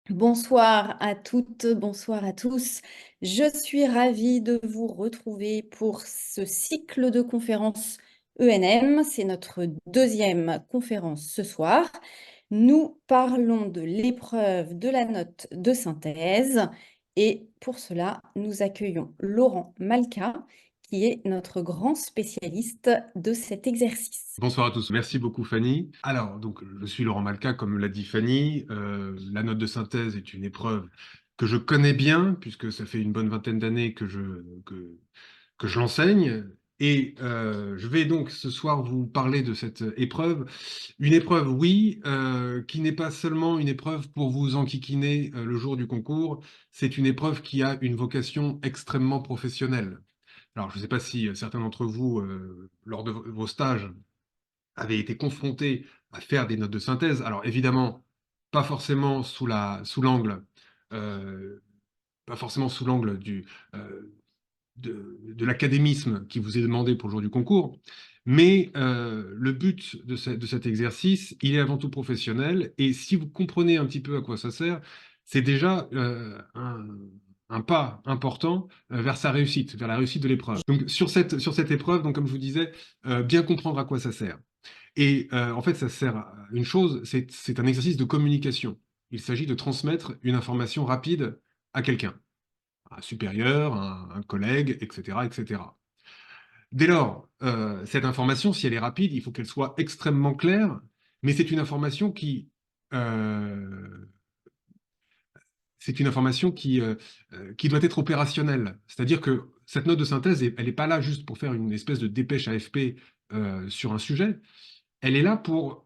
Bonsoir à toutes, bonsoir à tous. Je suis ravie de vous retrouver pour ce cycle de conférences ENM. C'est notre deuxième conférence ce soir. Nous parlons de l'épreuve de la note de synthèse et pour cela, nous accueillons Laurent Malka, qui est notre grand spécialiste de cet exercice. Bonsoir à tous. Merci beaucoup, Fanny. Alors, donc, je suis Laurent Malka, comme l'a dit Fanny. La note de synthèse est une épreuve que je connais bien, puisque ça fait une bonne vingtaine d'années que je l'enseigne. Et je vais donc ce soir vous parler de cette épreuve. Une épreuve, oui, qui n'est pas seulement une épreuve pour vous enquiquiner le jour du concours. C'est une épreuve qui a une vocation extrêmement professionnelle. Alors, je ne sais pas si certains d'entre vous, lors de vos stages, avaient été confrontés à faire des notes de synthèse. Alors évidemment, pas forcément sous l'angle, euh, pas forcément sous l'angle euh, de l'académisme qui vous est demandé pour le jour du concours, mais le but de cet exercice, il est avant tout professionnel, et si vous comprenez un petit peu à quoi ça sert, c'est déjà un pas important vers sa réussite, vers la réussite de l'épreuve. Donc sur cette épreuve, donc, comme je vous disais, bien comprendre à quoi ça sert. Et en fait, ça sert à une chose, c'est un exercice de communication. Il s'agit de transmettre une information rapide à quelqu'un, un supérieur, un collègue, etc., etc. Dès lors, cette information, si elle est rapide, il faut qu'elle soit extrêmement claire, mais euh, c'est une information qui doit être opérationnelle. C'est-à-dire que cette note de synthèse, elle n'est pas là juste pour faire une espèce de dépêche AFP sur un sujet, elle est là pour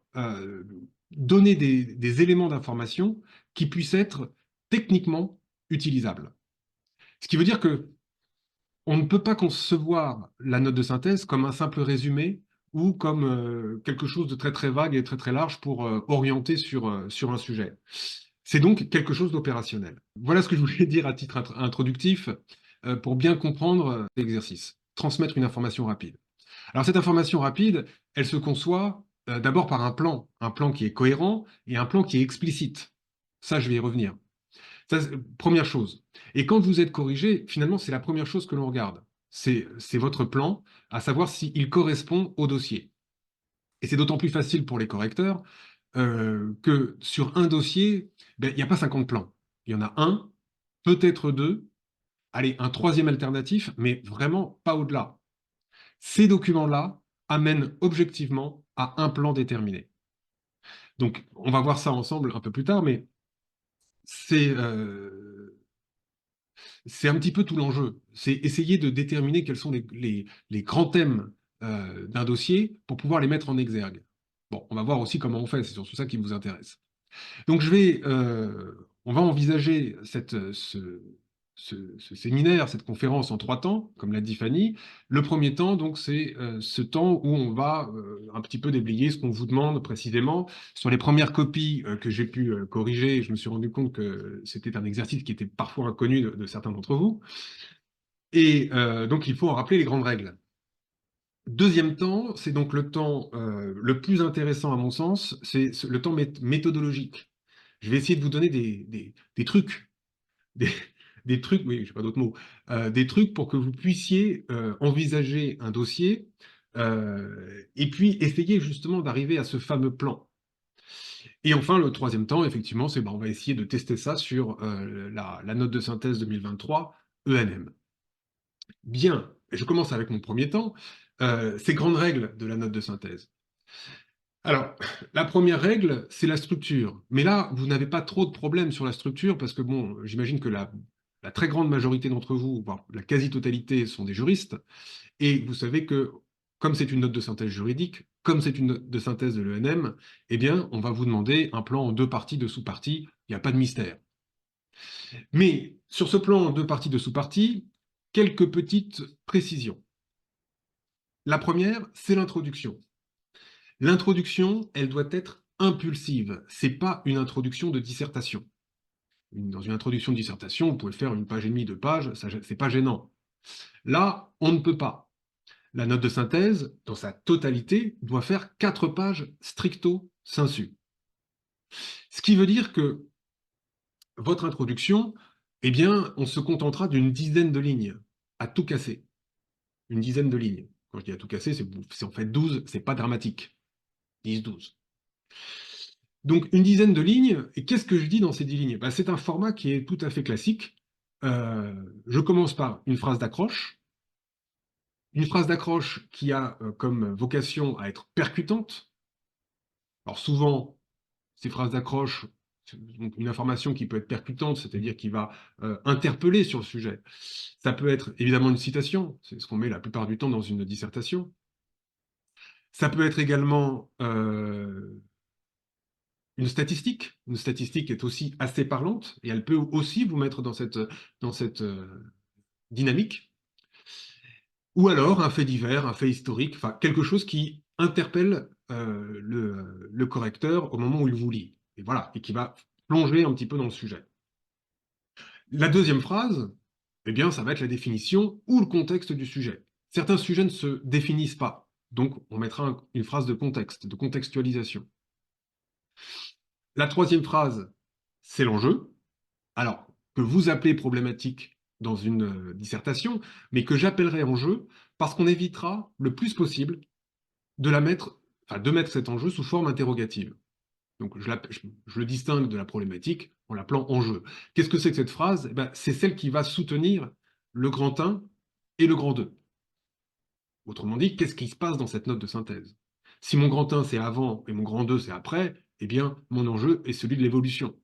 donner des éléments d'information qui puissent être techniquement utilisables. Ce qui veut dire que on ne peut pas concevoir la note de synthèse comme un simple résumé ou comme quelque chose de très très vague et très très large pour orienter sur un sujet. C'est donc quelque chose d'opérationnel. Voilà ce que je voulais dire à titre introductif pour bien comprendre l'exercice. Transmettre une information rapide. Alors cette information rapide, elle se conçoit d'abord par un plan qui est cohérent et un plan qui est explicite. Ça, je vais y revenir. Ça, première chose. Et quand vous êtes corrigé, finalement, c'est la première chose que l'on regarde. C'est votre plan, à savoir s'il correspond au dossier. Et c'est d'autant plus facile pour les correcteurs que sur un dossier, ben, il n'y a pas 50 plans. Il y en a un, peut-être deux, allez, un troisième alternatif, mais vraiment pas au-delà. Ces documents-là amènent objectivement à un plan déterminé. Donc, on va voir ça ensemble un peu plus tard, mais c'est c'est un petit peu tout l'enjeu. C'est essayer de déterminer quels sont les grands thèmes d'un dossier pour pouvoir les mettre en exergue. Bon, on va voir aussi comment on fait, c'est surtout ça qui vous intéresse. Donc on va envisager ce séminaire, cette conférence en trois temps, comme l'a dit Fanny. Le premier temps, donc, c'est ce temps où on va un petit peu déblayer ce qu'on vous demande précisément. Sur les premières copies que j'ai pu corriger, je me suis rendu compte que c'était un exercice qui était parfois inconnu de certains d'entre vous. Et donc, il faut en rappeler les grandes règles. Deuxième temps, c'est donc le temps le plus intéressant à mon sens, c'est le temps méthodologique. Je vais essayer de vous donner des trucs, des, des trucs, oui, j'ai pas d'autres mots, des trucs pour que vous puissiez envisager un dossier et puis essayer justement d'arriver à ce fameux plan. Et enfin, le troisième temps, effectivement, c'est on va essayer de tester ça sur la note de synthèse 2023 ENM. Bien, je commence avec mon premier temps, ces grandes règles de la note de synthèse. Alors, la première règle, c'est la structure. Mais là, vous n'avez pas trop de problèmes sur la structure parce que, bon, j'imagine que la très grande majorité d'entre vous, voire la quasi-totalité, sont des juristes. Et vous savez que, comme c'est une note de synthèse juridique, comme c'est une note de synthèse de l'ENM, eh bien, on va vous demander un plan en deux parties de sous-parties. Il n'y a pas de mystère. Mais sur ce plan en deux parties de sous-parties, quelques petites précisions. La première, c'est l'introduction. L'introduction, elle doit être impulsive. C'est pas une introduction de dissertation. Dans une introduction de dissertation, vous pouvez faire une page et demie, deux pages, ça, c'est pas gênant. Là, on ne peut pas. La note de synthèse, dans sa totalité, doit faire 4 pages stricto sensu. Ce qui veut dire que votre introduction, eh bien, on se contentera d'une dizaine de lignes, à tout casser. Une dizaine de lignes. Quand je dis à tout casser, c'est en fait 12, c'est pas dramatique. 10, 12. Donc, une dizaine de lignes, et qu'est-ce que je dis dans ces 10 lignes? C'est un format qui est tout à fait classique. Je commence par une phrase d'accroche qui a comme vocation à être percutante. Alors souvent, ces phrases d'accroche, donc une information qui peut être percutante, c'est-à-dire qui va interpeller sur le sujet. Ça peut être évidemment une citation, c'est ce qu'on met la plupart du temps dans une dissertation. Ça peut être également une statistique est aussi assez parlante, et elle peut aussi vous mettre dans cette dynamique. Ou alors un fait divers, un fait historique, enfin quelque chose qui interpelle le correcteur au moment où il vous lit. Et voilà, et qui va plonger un petit peu dans le sujet. La deuxième phrase, eh bien, ça va être la définition ou le contexte du sujet. Certains sujets ne se définissent pas, donc on mettra une phrase de contexte, de contextualisation. La troisième phrase, c'est l'enjeu. Alors, que vous appelez problématique dans une dissertation, mais que j'appellerai enjeu parce qu'on évitera le plus possible de mettre cet enjeu sous forme interrogative. Donc je le distingue de la problématique en l'appelant enjeu. Qu'est-ce que c'est que cette phrase? C'est celle qui va soutenir le grand 1 et le grand 2. Autrement dit, qu'est-ce qui se passe dans cette note de synthèse? Si mon grand 1 c'est avant et mon grand 2 c'est après, eh bien mon enjeu est celui de l'évolution.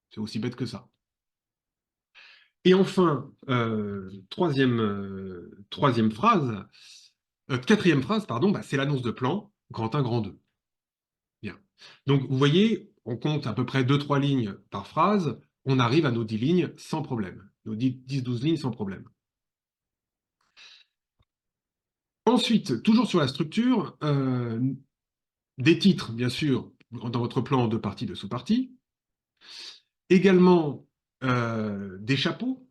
C'est aussi bête que ça. Et enfin, quatrième phrase, pardon, c'est l'annonce de plan, grand 1, grand 2. Bien. Donc, vous voyez, on compte à peu près 2-3 lignes par phrase, on arrive à nos 10 lignes sans problème. Nos 10-12 lignes sans problème. Ensuite, toujours sur la structure, des titres, bien sûr, dans votre plan en 2 parties, 2 sous-parties. Également, des chapeaux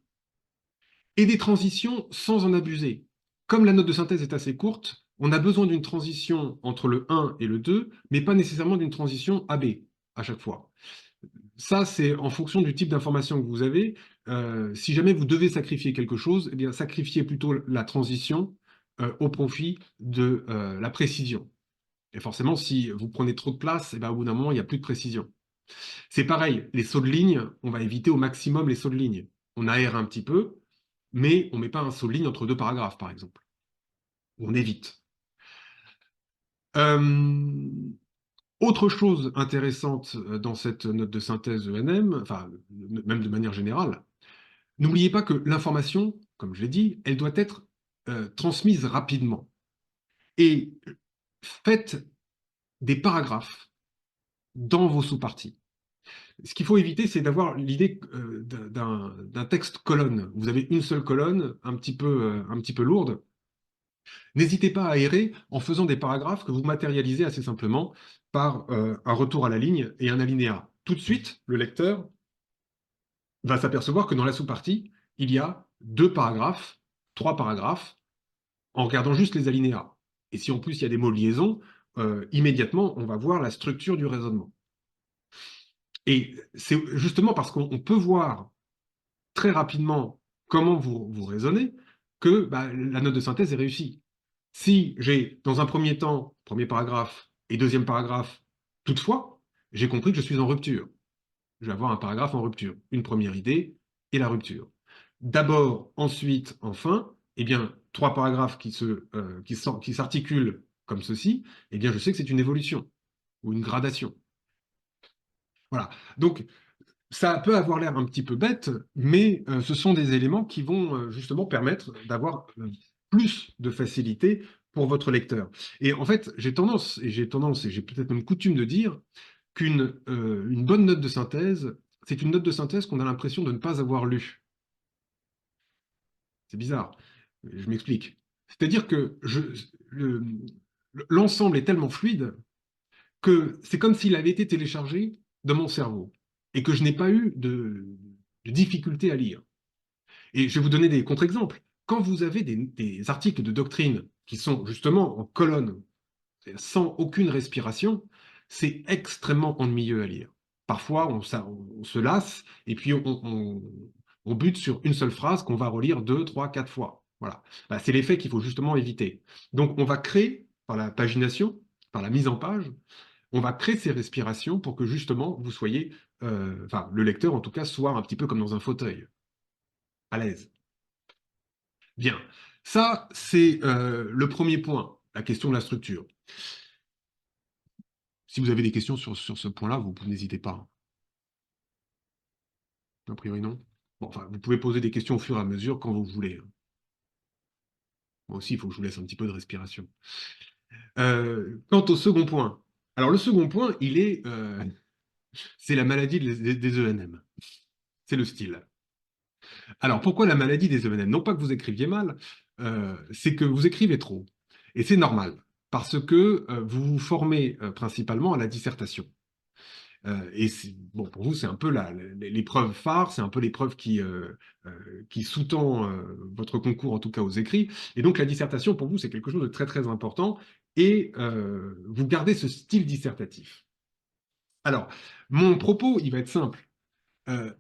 et des transitions sans en abuser. Comme la note de synthèse est assez courte, on a besoin d'une transition entre le 1 et le 2, mais pas nécessairement d'une transition AB à chaque fois. Ça, c'est en fonction du type d'information que vous avez. Si jamais vous devez sacrifier quelque chose, eh bien, sacrifiez plutôt la transition au profit de la précision. Et forcément, si vous prenez trop de place, eh bien, au bout d'un moment, il n'y a plus de précision. C'est pareil, les sauts de ligne, on va éviter au maximum les sauts de ligne. On aère un petit peu, mais on ne met pas un saut de ligne entre 2 paragraphes, par exemple. On évite. Autre chose intéressante dans cette note de synthèse ENM, enfin, même de manière générale, n'oubliez pas que l'information, comme je l'ai dit, elle doit être transmise rapidement. Et faites des paragraphes dans vos sous-parties. Ce qu'il faut éviter, c'est d'avoir l'idée d'un texte colonne. Vous avez une seule colonne, un petit peu lourde. N'hésitez pas à aérer en faisant des paragraphes que vous matérialisez assez simplement par un retour à la ligne et un alinéa. Tout de suite, le lecteur va s'apercevoir que dans la sous-partie, il y a 2 paragraphes, 3 paragraphes, en regardant juste les alinéas. Et si en plus il y a des mots de liaison, immédiatement, on va voir la structure du raisonnement. Et c'est justement parce qu'on peut voir très rapidement comment vous raisonnez que la note de synthèse est réussie. Si j'ai, dans un premier temps, premier paragraphe et deuxième paragraphe, toutefois, j'ai compris que je suis en rupture. Je vais avoir un paragraphe en rupture, une première idée et la rupture. D'abord, ensuite, enfin, eh bien, 3 paragraphes qui s'articulent comme ceci, eh bien, je sais que c'est une évolution ou une gradation. Voilà. Donc, ça peut avoir l'air un petit peu bête, mais ce sont des éléments qui vont justement permettre d'avoir plus de facilité pour votre lecteur. Et en fait, j'ai tendance, et j'ai peut-être même coutume de dire qu'une une bonne note de synthèse, c'est une note de synthèse qu'on a l'impression de ne pas avoir lue. C'est bizarre. Je m'explique. C'est-à-dire que l'ensemble est tellement fluide que c'est comme s'il avait été téléchargé dans mon cerveau et que je n'ai pas eu de difficulté à lire. Et je vais vous donner des contre-exemples. Quand vous avez des articles de doctrine qui sont justement en colonne, sans aucune respiration, c'est extrêmement ennuyeux à lire. parfois on se lasse et puis on bute sur une seule phrase qu'on va relire 2, 3, 4 fois. Voilà. Bah, c'est l'effet qu'il faut justement éviter. Donc on va créer, par la pagination, par la mise en page, on va créer ces respirations pour que justement vous soyez, enfin le lecteur en tout cas, soit un petit peu comme dans un fauteuil, à l'aise. Bien, ça c'est le premier point, la question de la structure. Si vous avez des questions sur ce point-là, vous n'hésitez pas. A priori, non. Bon, enfin, vous pouvez poser des questions au fur et à mesure quand vous voulez. Moi aussi, il faut que je vous laisse un petit peu de respiration. Quant au second point. Alors, le second point, c'est la maladie des ENM. C'est le style. Alors, pourquoi la maladie des ENM? Non pas que vous écriviez mal, c'est que vous écrivez trop. Et c'est normal, parce que vous vous formez principalement à la dissertation. Et bon, pour vous, c'est un peu l'épreuve phare, c'est un peu l'épreuve qui sous-tend votre concours, en tout cas aux écrits. Et donc la dissertation, pour vous, c'est quelque chose de très très important. Et vous gardez ce style dissertatif. Alors, mon propos, il va être simple.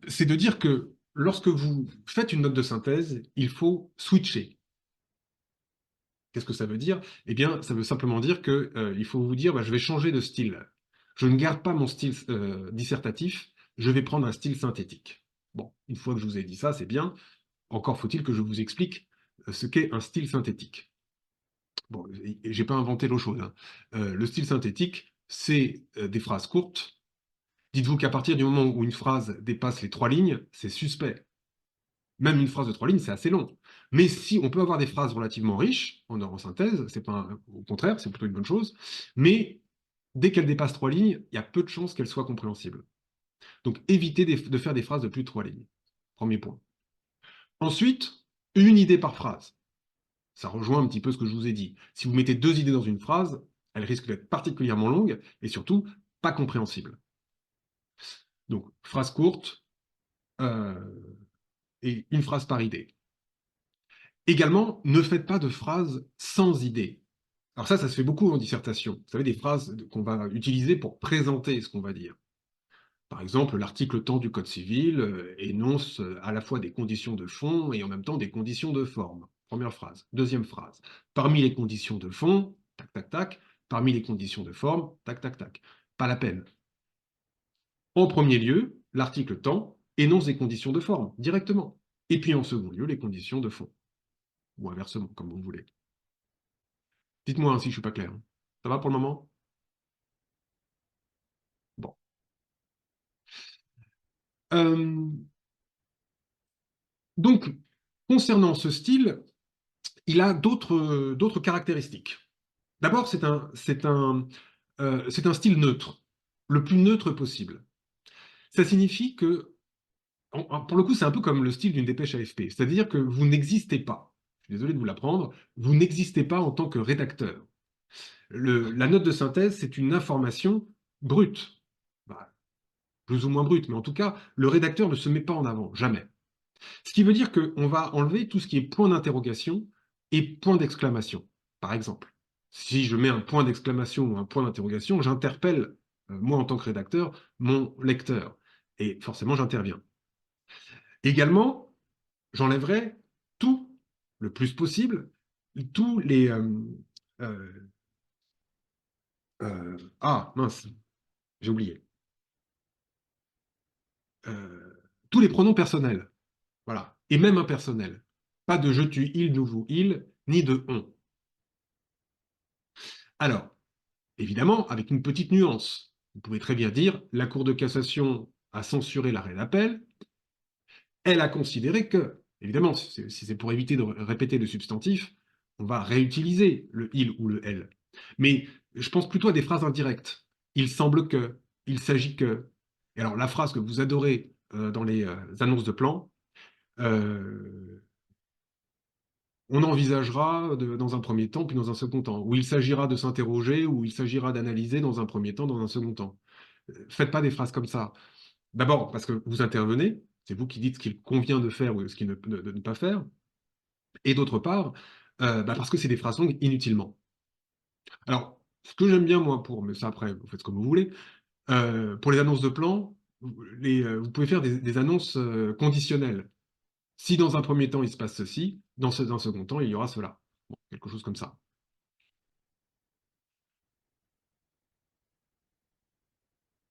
C'est de dire que lorsque vous faites une note de synthèse, il faut switcher. Qu'est-ce que ça veut dire? Eh bien, ça veut simplement dire qu'il faut vous dire, bah, je vais changer de style. Je ne garde pas mon style dissertatif, je vais prendre un style synthétique. Bon, une fois que je vous ai dit ça, c'est bien. Encore faut-il que je vous explique ce qu'est un style synthétique. Bon, j'ai pas inventé l'eau chaude, hein. Le style synthétique, c'est des phrases courtes. Dites-vous qu'à partir du moment où une phrase dépasse les 3 lignes, c'est suspect. Même une phrase de 3 lignes, c'est assez long. Mais si on peut avoir des phrases relativement riches en synthèse, c'est pas au contraire, c'est plutôt une bonne chose. Mais dès qu'elles dépassent 3 lignes, il y a peu de chances qu'elles soient compréhensibles. Donc évitez de faire des phrases de plus de 3 lignes. Premier point. Ensuite, une idée par phrase. Ça rejoint un petit peu ce que je vous ai dit. Si vous mettez 2 idées dans une phrase, elles risquent d'être particulièrement longues et surtout pas compréhensibles. Donc, phrase courte et une phrase par idée. Également, ne faites pas de phrases sans idée. Alors ça se fait beaucoup en dissertation. Vous savez, des phrases qu'on va utiliser pour présenter ce qu'on va dire. Par exemple, l'article tant du Code civil énonce à la fois des conditions de fond et en même temps des conditions de forme. Première phrase. Deuxième phrase. Parmi les conditions de fond, tac, tac, tac. Parmi les conditions de forme, tac, tac, tac. Pas la peine. En premier lieu, l'article tant énonce des conditions de forme, directement. Et puis en second lieu, les conditions de fond. Ou inversement, comme vous voulez. Dites-moi si je ne suis pas clair. Ça va pour le moment? Bon. Donc, concernant ce style, il a d'autres caractéristiques. D'abord, c'est un style neutre, le plus neutre possible. Ça signifie que, pour le coup, c'est un peu comme le style d'une dépêche AFP, c'est-à-dire que vous n'existez pas. Je suis désolé de vous l'apprendre, vous n'existez pas en tant que rédacteur. La note de synthèse, c'est une information brute. Bah, plus ou moins brute, mais en tout cas, le rédacteur ne se met pas en avant, jamais. Ce qui veut dire qu'on va enlever tout ce qui est point d'interrogation et point d'exclamation. Par exemple, si je mets un point d'exclamation ou un point d'interrogation, j'interpelle, moi en tant que rédacteur, mon lecteur. Et forcément, j'interviens. Également, j'enlèverai tout, le plus possible, tous les... ah, mince, j'ai oublié. Tous les pronoms personnels. Voilà. Et même impersonnels. Pas de je, tu, il, nous, vous, il, ni de on. Alors, évidemment, avec une petite nuance. Vous pouvez très bien dire la Cour de cassation a censuré l'arrêt d'appel. Elle a considéré que, évidemment, si c'est pour éviter de répéter le substantif, on va réutiliser le il ou le elle. Mais je pense plutôt à des phrases indirectes. Il semble que, il s'agit que. Et alors, la phrase que vous adorez dans les annonces de plan, on envisagera dans un premier temps, puis dans un second temps, où il s'agira de s'interroger, ou il s'agira d'analyser dans un premier temps, dans un second temps. Faites pas des phrases comme ça. D'abord, parce que vous intervenez, c'est vous qui dites ce qu'il convient de faire ou ce qu'il de ne pas faire. Et d'autre part, parce que c'est des phrases longues inutilement. Alors, ce que j'aime bien, moi, mais ça après, vous faites comme vous voulez, pour les annonces de plan, vous pouvez faire des annonces conditionnelles. Si dans un premier temps, il se passe ceci, dans un second temps, il y aura cela. Bon, quelque chose comme ça.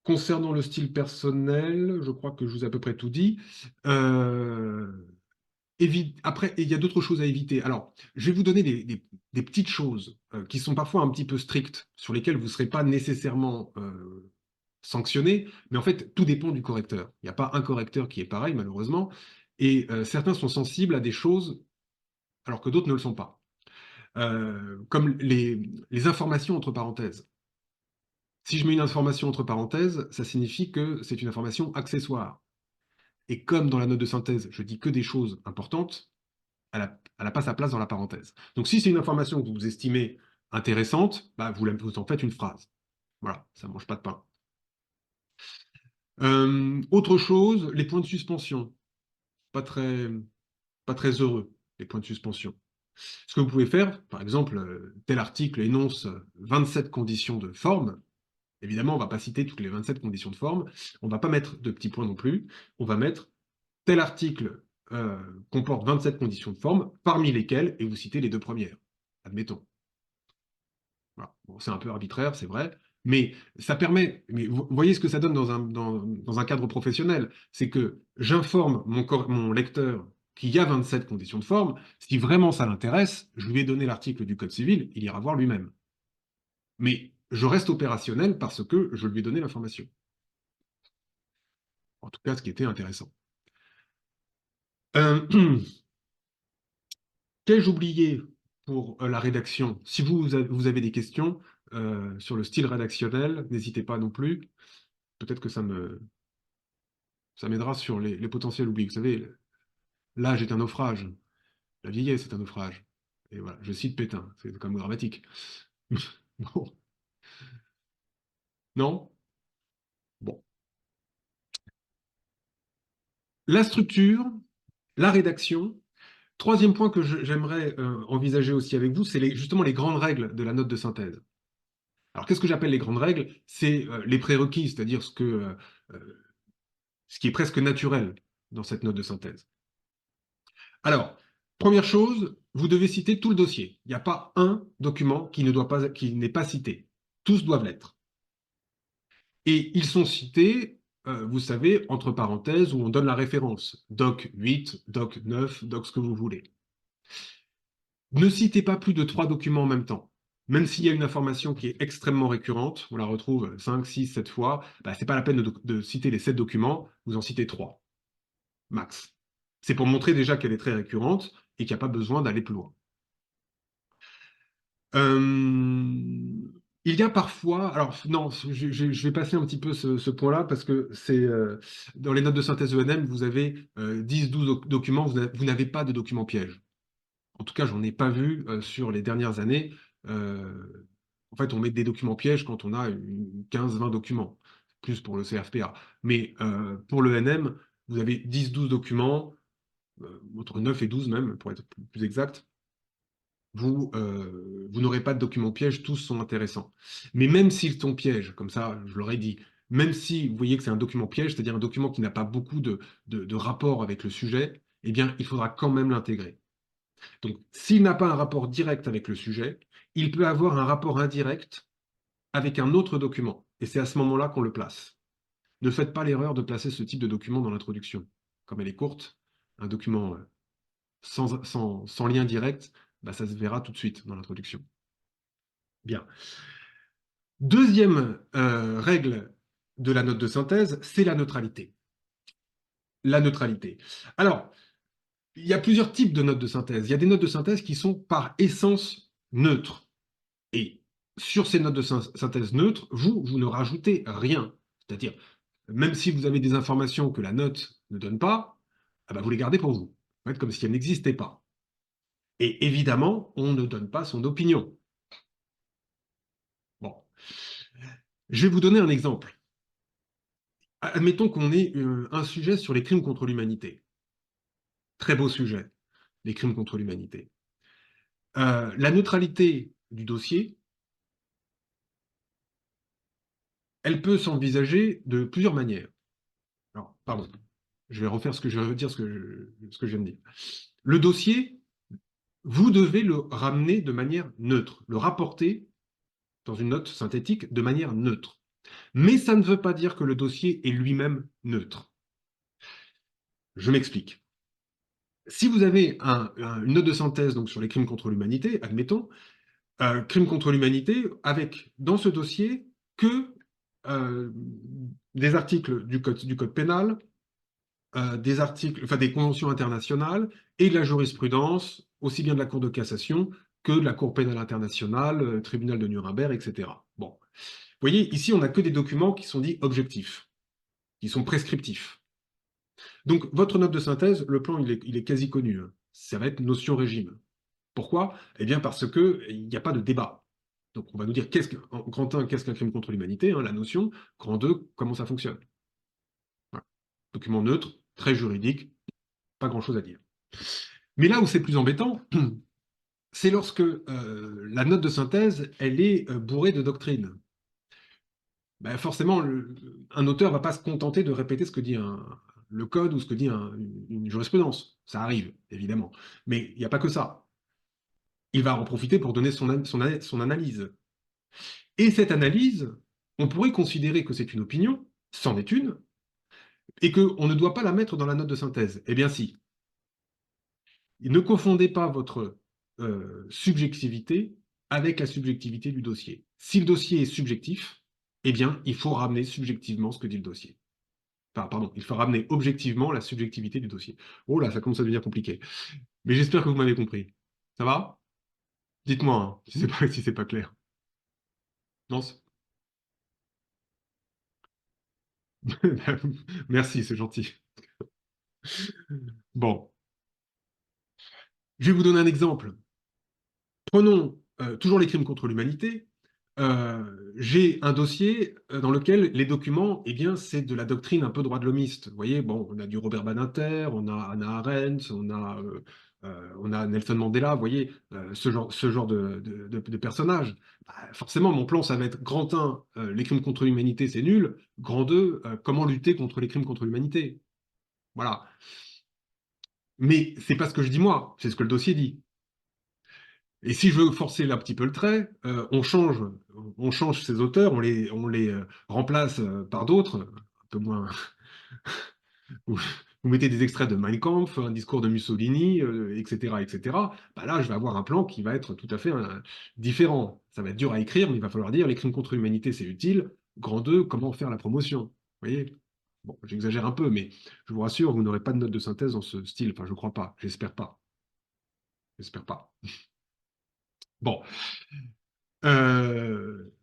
Concernant le style personnel, je crois que je vous ai à peu près tout dit. Euh, Après, il y a d'autres choses à éviter. Alors, je vais vous donner des petites choses qui sont parfois un petit peu strictes, sur lesquelles vous ne serez pas nécessairement sanctionné, mais en fait, tout dépend du correcteur. Il n'y a pas un correcteur qui est pareil, malheureusement, et certains sont sensibles à des choses alors que d'autres ne le sont pas. Comme les informations entre parenthèses. Si je mets une information entre parenthèses, ça signifie que c'est une information accessoire. Et comme dans la note de synthèse, je dis que des choses importantes, elle n'a pas sa place dans la parenthèse. Donc si c'est une information que vous estimez intéressante, bah, vous en faites une phrase. Voilà, ça ne mange pas de pain. Autre chose, les points de suspension. Pas très, pas très heureux, les points de suspension. Ce que vous pouvez faire, par exemple, tel article énonce 27 conditions de forme. Évidemment, on ne va pas citer toutes les 27 conditions de forme. On ne va pas mettre de petits points non plus. On va mettre tel article comporte 27 conditions de forme, parmi lesquelles, et vous citez les deux premières. Admettons. Voilà. Bon, c'est un peu arbitraire, c'est vrai, mais ça permet. Mais vous voyez ce que ça donne dans un cadre professionnel, c'est que j'informe mon lecteur qu'il y a 27 conditions de forme. Si vraiment ça l'intéresse, je lui ai donné l'article du Code civil, il ira voir lui-même. Mais je reste opérationnel parce que je lui ai donné l'information. En tout cas, ce qui était intéressant. Euh, Qu'ai-je oublié pour la rédaction? Si vous avez des questions sur le style rédactionnel, n'hésitez pas non plus. Peut-être que ça m'aidera sur les potentiels oublis. Vous savez, l'âge est un naufrage, la vieillesse est un naufrage. Et voilà, je cite Pétain, c'est quand même dramatique. Bon, non? Bon. La structure, la rédaction. Troisième point que j'aimerais envisager aussi avec vous, c'est justement les grandes règles de la note de synthèse. Alors, qu'est-ce que j'appelle les grandes règles? C'est les prérequis, c'est-à-dire ce qui est presque naturel dans cette note de synthèse. Alors, première chose, vous devez citer tout le dossier. Il n'y a pas un document qui n'est pas cité. Tous doivent l'être. Et ils sont cités, vous savez, entre parenthèses, où on donne la référence. Doc 8, doc 9, doc ce que vous voulez. Ne citez pas plus de 3 documents en même temps. Même s'il y a une information qui est extrêmement récurrente, on la retrouve 5, 6, 7 fois, bah, ce n'est pas la peine de citer les 7 documents, vous en citez 3, max. C'est pour montrer déjà qu'elle est très récurrente et qu'il n'y a pas besoin d'aller plus loin. Il y a parfois, alors non, je vais passer un petit peu ce point-là parce que c'est dans les notes de synthèse ENM, vous avez 10-12 documents, vous n'avez pas de documents pièges. En tout cas, j'en ai pas vu sur les dernières années. Euh, En fait, on met des documents pièges quand on a 15-20 documents, plus pour le CFPA. Mais pour le NM, vous avez 10-12 documents, entre 9 et 12 même, pour être plus exact. Vous n'aurez pas de documents pièges, tous sont intéressants. Mais même s'ils sont pièges, comme ça, je l'aurais dit, même si vous voyez que c'est un document piège, c'est-à-dire un document qui n'a pas beaucoup de rapport avec le sujet, eh bien, il faudra quand même l'intégrer. Donc, s'il n'a pas un rapport direct avec le sujet, il peut avoir un rapport indirect avec un autre document. Et c'est à ce moment-là qu'on le place. Ne faites pas l'erreur de placer ce type de document dans l'introduction. Comme elle est courte, un document sans lien direct, bah, ça se verra tout de suite dans l'introduction. Bien. Deuxième règle de la note de synthèse, c'est la neutralité. La neutralité. Alors, il y a plusieurs types de notes de synthèse. Il y a des notes de synthèse qui sont par essence neutres. Et sur ces notes de synthèse neutres, vous ne rajoutez rien. C'est-à-dire, même si vous avez des informations que la note ne donne pas, ah bah, vous les gardez pour vous. Vous faites comme si elles n'existaient pas. Et évidemment, on ne donne pas son opinion. Bon. Je vais vous donner un exemple. Admettons qu'on ait un sujet sur les crimes contre l'humanité. Très beau sujet, les crimes contre l'humanité. La neutralité du dossier, elle peut s'envisager de plusieurs manières. Alors, pardon, je vais refaire ce que je veux dire, ce que je viens de dire. Le dossier, vous devez le ramener de manière neutre, le rapporter dans une note synthétique de manière neutre. Mais ça ne veut pas dire que le dossier est lui-même neutre. Je m'explique. Si vous avez une note de synthèse donc, sur les crimes contre l'humanité, admettons, crimes contre l'humanité, avec dans ce dossier que des articles du code pénal, des articles, enfin des conventions internationales et de la jurisprudence, aussi bien de la Cour de cassation que de la Cour pénale internationale, tribunal de Nuremberg, etc. Bon. Vous voyez, ici, on n'a que des documents qui sont dits objectifs, qui sont prescriptifs. Donc, votre note de synthèse, le plan, il est quasi connu. Hein. Ça va être notion régime. Pourquoi? Eh bien, parce qu'il n'y a pas de débat. Donc, on va nous dire, en grand 1, qu'est-ce qu'un crime contre l'humanité, hein, la notion. Grand 2, comment ça fonctionne. Voilà. Document neutre, très juridique, pas grand-chose à dire. Mais là où c'est plus embêtant, c'est lorsque la note de synthèse, elle est bourrée de doctrine. Ben forcément, un auteur ne va pas se contenter de répéter ce que dit le code ou ce que dit une jurisprudence. Ça arrive, évidemment. Mais il n'y a pas que ça. Il va en profiter pour donner son analyse. Et cette analyse, on pourrait considérer que c'est une opinion, c'en est une, et qu'on ne doit pas la mettre dans la note de synthèse. Eh bien si. Ne confondez pas votre subjectivité avec la subjectivité du dossier. Si le dossier est subjectif, eh bien, il faut ramener subjectivement ce que dit le dossier. Enfin, pardon, il faut ramener objectivement la subjectivité du dossier. Oh là, ça commence à devenir compliqué. Mais j'espère que vous m'avez compris. Ça va? Dites-moi hein, si c'est pas clair. Non? Merci, c'est gentil. Bon, je vais vous donner un exemple. Prenons toujours les crimes contre l'humanité. J'ai un dossier dans lequel les documents, eh bien, c'est de la doctrine un peu droit de l'homiste. Vous voyez, bon, on a du Robert Badinter, on a Hannah Arendt, on a Nelson Mandela, vous voyez, ce genre de personnages. Bah, forcément, mon plan, ça va être grand 1, les crimes contre l'humanité, c'est nul. Grand 2, comment lutter contre les crimes contre l'humanité. Voilà. Mais c'est pas ce que je dis moi, c'est ce que le dossier dit. Et si je veux forcer un petit peu le trait, on change ces auteurs, on les remplace par d'autres, un peu moins. Vous mettez des extraits de Mein Kampf, un discours de Mussolini, etc., etc. Bah là, je vais avoir un plan qui va être tout à fait différent. Ça va être dur à écrire, mais il va falloir dire les crimes contre l'humanité, c'est utile. Grand 2, comment faire la promotion? Vous voyez? Bon, j'exagère un peu, mais je vous rassure, vous n'aurez pas de note de synthèse dans ce style. Enfin, je ne crois pas. J'espère pas. J'espère pas. Bon. Euh,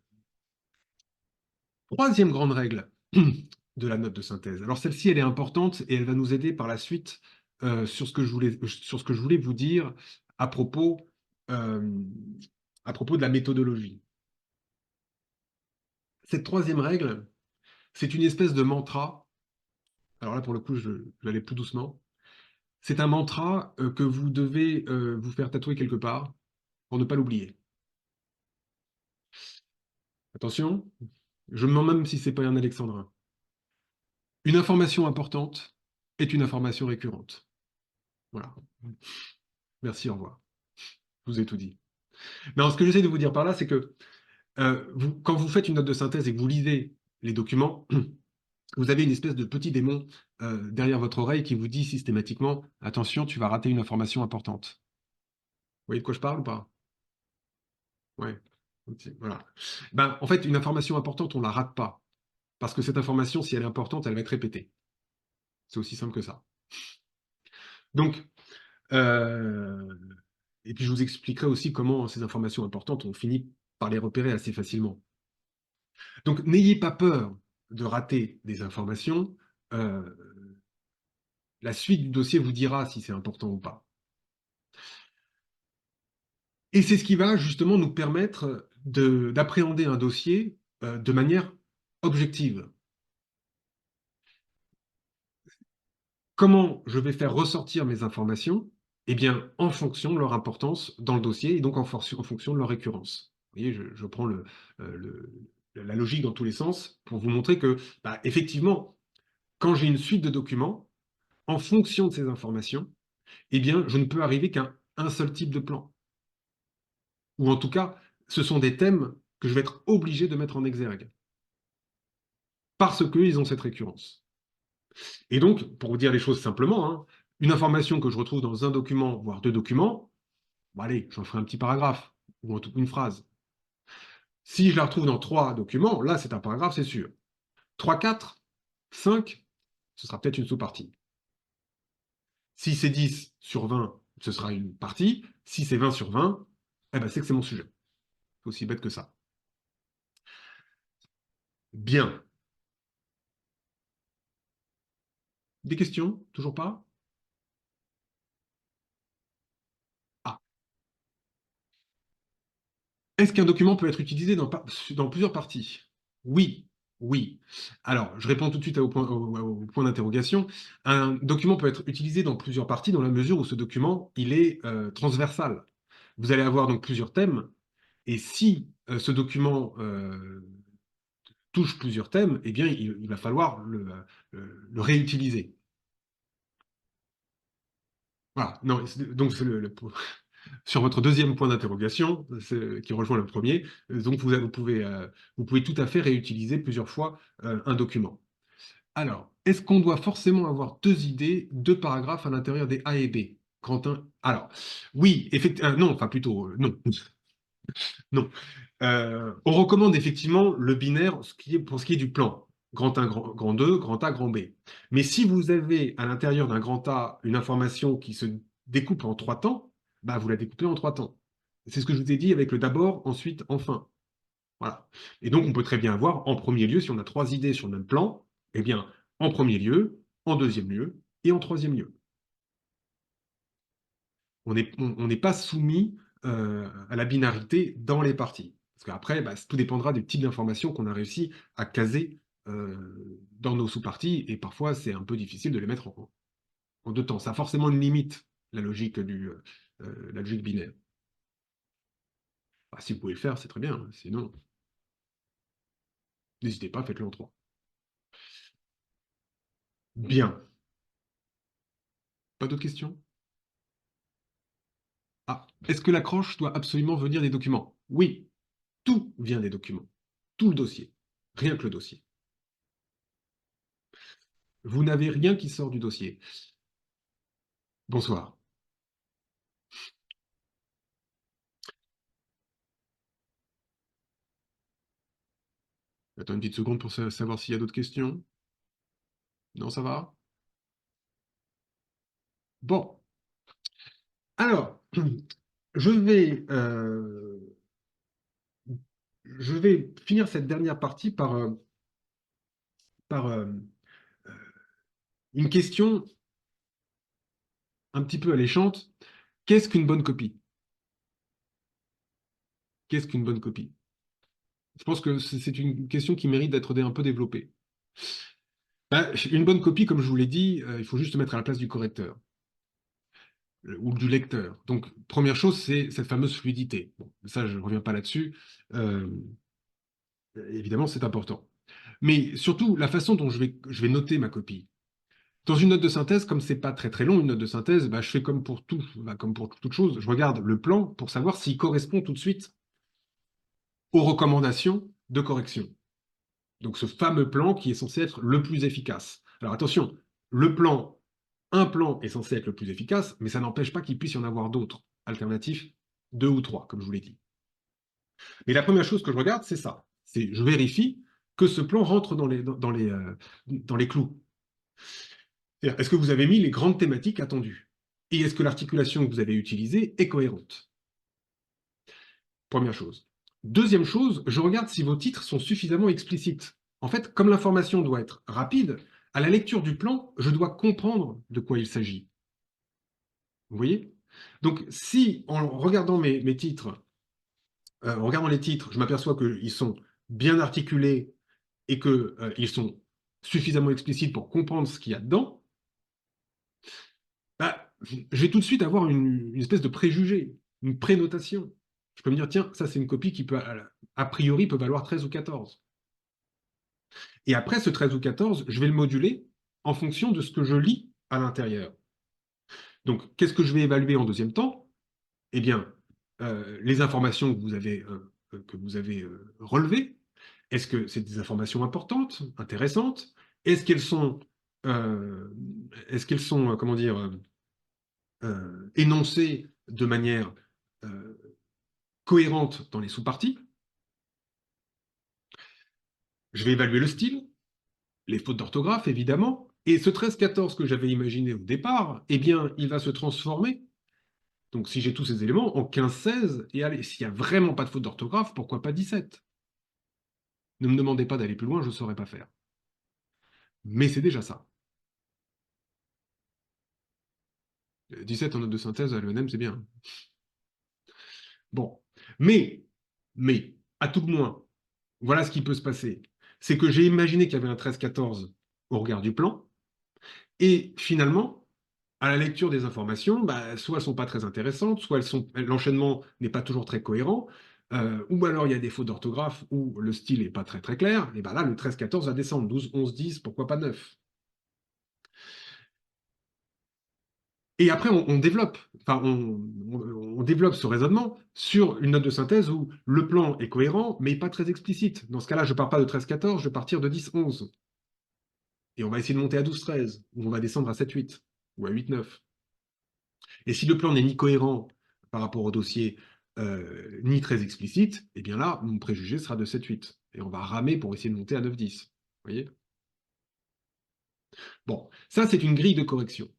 Troisième grande règle de la note de synthèse. Alors celle-ci, elle est importante et elle va nous aider par la suite sur ce que je voulais vous dire à propos, euh, à propos de la méthodologie. Cette troisième règle, c'est une espèce de mantra. Alors là, pour le coup, je vais aller plus doucement. C'est un mantra que vous devez vous faire tatouer quelque part pour ne pas l'oublier. Attention, je me demande même si c'est pas un alexandrin. Une information importante est une information récurrente. Voilà. Merci, au revoir. Je vous ai tout dit. Non, ce que j'essaie de vous dire par là, c'est que quand vous faites une note de synthèse et que vous lisez les documents, vous avez une espèce de petit démon derrière votre oreille qui vous dit systématiquement, attention, tu vas rater une information importante. Vous voyez de quoi je parle ou pas? Ouais. Ok, voilà. Ben, en fait, une information importante, on ne la rate pas. Parce que cette information, si elle est importante, elle va être répétée. C'est aussi simple que ça. Donc, euh, et puis je vous expliquerai aussi comment ces informations importantes, on finit par les repérer assez facilement. Donc, n'ayez pas peur de rater des informations. Euh, la suite du dossier vous dira si c'est important ou pas. Et c'est ce qui va justement nous permettre d'appréhender un dossier de manière objective. Comment je vais faire ressortir mes informations? Eh bien, en fonction de leur importance dans le dossier et donc en fonction de leur récurrence. Vous voyez, je prends la logique dans tous les sens pour vous montrer que, bah, effectivement, quand j'ai une suite de documents, en fonction de ces informations, eh bien, je ne peux arriver qu'à un seul type de plan. Ou en tout cas, ce sont des thèmes que je vais être obligé de mettre en exergue. Parce qu'ils ont cette récurrence. Et donc, pour vous dire les choses simplement, hein, une information que je retrouve dans un document, voire deux documents, bon, allez, j'en ferai un petit paragraphe, ou en tout une phrase. Si je la retrouve dans 3 documents, là, c'est un paragraphe, c'est sûr. 3, 4, 5, ce sera peut-être une sous-partie. Si c'est 10 sur 20, ce sera une partie. Si c'est 20 sur 20, eh ben, c'est que c'est mon sujet. C'est aussi bête que ça. Bien. Des questions? Toujours pas? Ah. Est-ce qu'un document peut être utilisé dans plusieurs parties? Oui, oui. Alors, je réponds tout de suite au point d'interrogation. Un document peut être utilisé dans plusieurs parties dans la mesure où ce document, il est transversal. Vous allez avoir donc plusieurs thèmes, et si ce document touche plusieurs thèmes, eh bien, il va falloir le réutiliser. Voilà. Non, donc, sur votre deuxième point d'interrogation, qui rejoint le premier, donc vous pouvez tout à fait réutiliser plusieurs fois un document. Alors, est-ce qu'on doit forcément avoir deux idées, deux paragraphes à l'intérieur des A et B? Quentin, alors, oui, effectivement, non, enfin plutôt, non, non. On recommande effectivement le binaire pour ce qui est du plan. Grand 1, grand 2, grand A, grand B. Mais si vous avez à l'intérieur d'un grand A une information qui se découpe en 3 temps, bah vous la découpez en 3 temps. C'est ce que je vous ai dit avec le d'abord, ensuite, enfin. Voilà. Et donc on peut très bien avoir en premier lieu, si on a 3 idées sur le même plan, eh bien en premier lieu, en deuxième lieu et en troisième lieu. On n'est pas soumis à la binarité dans les parties. Parce qu'après, bah, tout dépendra du type d'information qu'on a réussi à caser dans nos sous-parties, et parfois c'est un peu difficile de les mettre en deux temps. Ça a forcément une limite, la logique binaire. Bah, si vous pouvez le faire, c'est très bien, hein. Sinon, n'hésitez pas, faites-le en trois. Bien. Pas d'autres questions? Ah, est-ce que l'accroche doit absolument venir des documents? Oui, tout vient des documents. Tout le dossier. Rien que le dossier. Vous n'avez rien qui sort du dossier. Bonsoir. Attends une petite seconde pour savoir s'il y a d'autres questions. Non, ça va? Bon. Alors, je vais, euh, je vais finir cette dernière partie par une question un petit peu alléchante. Qu'est-ce qu'une bonne copie? Qu'est-ce qu'une bonne copie? Je pense que c'est une question qui mérite d'être un peu développée. Ben, une bonne copie, comme je vous l'ai dit, il faut juste se mettre à la place du correcteur ou du lecteur. Donc, première chose, c'est cette fameuse fluidité. Bon, ça, je ne reviens pas là-dessus. Euh, Évidemment, c'est important. Mais surtout, la façon dont je vais noter ma copie. Dans une note de synthèse, comme c'est pas très très long, une note de synthèse, bah, je fais comme pour tout, bah, comme pour toute chose, je regarde le plan pour savoir s'il correspond tout de suite aux recommandations de correction. Donc ce fameux plan qui est censé être le plus efficace. Alors attention, un plan est censé être le plus efficace, mais ça n'empêche pas qu'il puisse y en avoir d'autres, alternatifs, deux ou trois, comme je vous l'ai dit. Mais la première chose que je regarde, c'est ça. C'est je vérifie que ce plan rentre dans les clous. Est-ce que vous avez mis les grandes thématiques attendues? Et est-ce que l'articulation que vous avez utilisée est cohérente? Première chose. Deuxième chose, je regarde si vos titres sont suffisamment explicites. En fait, comme l'information doit être rapide, à la lecture du plan, je dois comprendre de quoi il s'agit. Vous voyez? Donc, si en regardant mes titres, en regardant les titres, je m'aperçois qu'ils sont bien articulés et qu'ils sont suffisamment explicites pour comprendre ce qu'il y a dedans, bah, je vais tout de suite avoir une espèce de préjugé, une prénotation. Je peux me dire, tiens, ça c'est une copie qui peut, a priori, peut valoir 13 ou 14. Et après ce 13 ou 14, je vais le moduler en fonction de ce que je lis à l'intérieur. Donc, qu'est-ce que je vais évaluer en deuxième temps? Eh bien, les informations que vous avez relevées. Est-ce que c'est des informations importantes, intéressantes? Est-ce qu'elles sont, euh, comment dire, énoncées de manière euh, cohérente dans les sous-parties? Je vais évaluer le style, les fautes d'orthographe, évidemment. Et ce 13-14 que j'avais imaginé au départ, eh bien, il va se transformer. Donc, si j'ai tous ces éléments, en 15-16, et allez, s'il n'y a vraiment pas de faute d'orthographe, pourquoi pas 17? Ne me demandez pas d'aller plus loin, je ne saurais pas faire. Mais c'est déjà ça. 17 en note de synthèse à l'ENM, c'est bien. Bon. Mais, à tout le moins, voilà ce qui peut se passer. C'est que j'ai imaginé qu'il y avait un 13-14 au regard du plan, et finalement, à la lecture des informations, bah, soit elles ne sont pas très intéressantes, soit l'enchaînement n'est pas toujours très cohérent, ou alors il y a des fautes d'orthographe, ou le style n'est pas très très clair, et ben là, le 13-14 va descendre, 12, 11, 10, pourquoi pas 9. Et après, on développe, enfin, on développe ce raisonnement sur une note de synthèse où le plan est cohérent, mais pas très explicite. Dans ce cas-là, je ne pars pas de 13-14, je vais partir de 10-11. Et on va essayer de monter à 12-13, ou on va descendre à 7-8, ou à 8-9. Et si le plan n'est ni cohérent par rapport au dossier, ni très explicite, eh bien là, mon préjugé sera de 7-8. Et on va ramer pour essayer de monter à 9-10. Vous voyez? Bon, ça, c'est une grille de correction.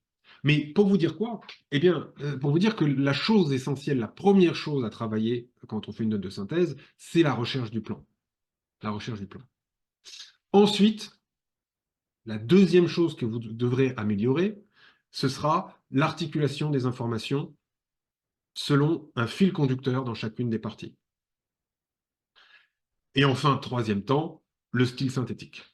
Mais pour vous dire quoi? Eh bien, pour vous dire que la chose essentielle, la première chose à travailler quand on fait une note de synthèse, c'est la recherche du plan. La recherche du plan. Ensuite, la deuxième chose que vous devrez améliorer, ce sera l'articulation des informations selon un fil conducteur dans chacune des parties. Et enfin, troisième temps, le style synthétique.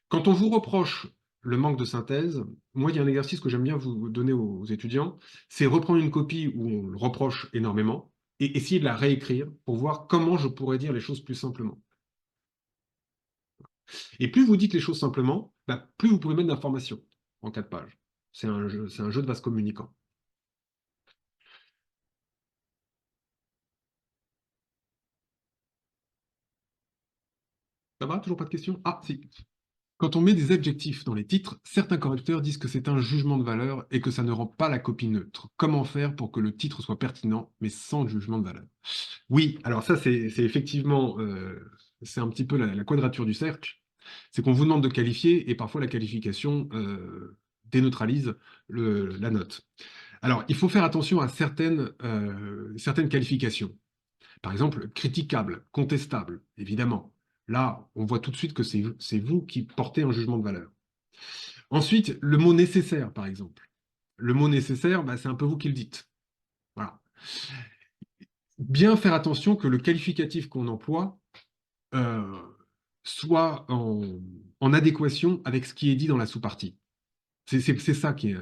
Quand on vous reproche le manque de synthèse, moi, il y a un exercice que j'aime bien vous donner aux étudiants, c'est reprendre une copie où on le reproche énormément et essayer de la réécrire pour voir comment je pourrais dire les choses plus simplement. Et plus vous dites les choses simplement, bah, plus vous pouvez mettre d'informations en 4 pages. C'est un jeu de vase communicant. Ça va? Toujours pas de questions? Ah, si. Quand on met des adjectifs dans les titres, certains correcteurs disent que c'est un jugement de valeur et que ça ne rend pas la copie neutre. Comment faire pour que le titre soit pertinent, mais sans jugement de valeur? Oui, alors ça, c'est effectivement, c'est un petit peu la quadrature du cercle. C'est qu'on vous demande de qualifier et parfois la qualification déneutralise la note. Alors, il faut faire attention à certaines qualifications. Par exemple, critiquable, contestable, évidemment. Là, on voit tout de suite que c'est vous qui portez un jugement de valeur. Ensuite, le mot nécessaire, par exemple. Le mot nécessaire, bah, c'est un peu vous qui le dites. Voilà. Bien faire attention que le qualificatif qu'on emploie euh, soit en adéquation avec ce qui est dit dans la sous-partie. C'est ça qui est.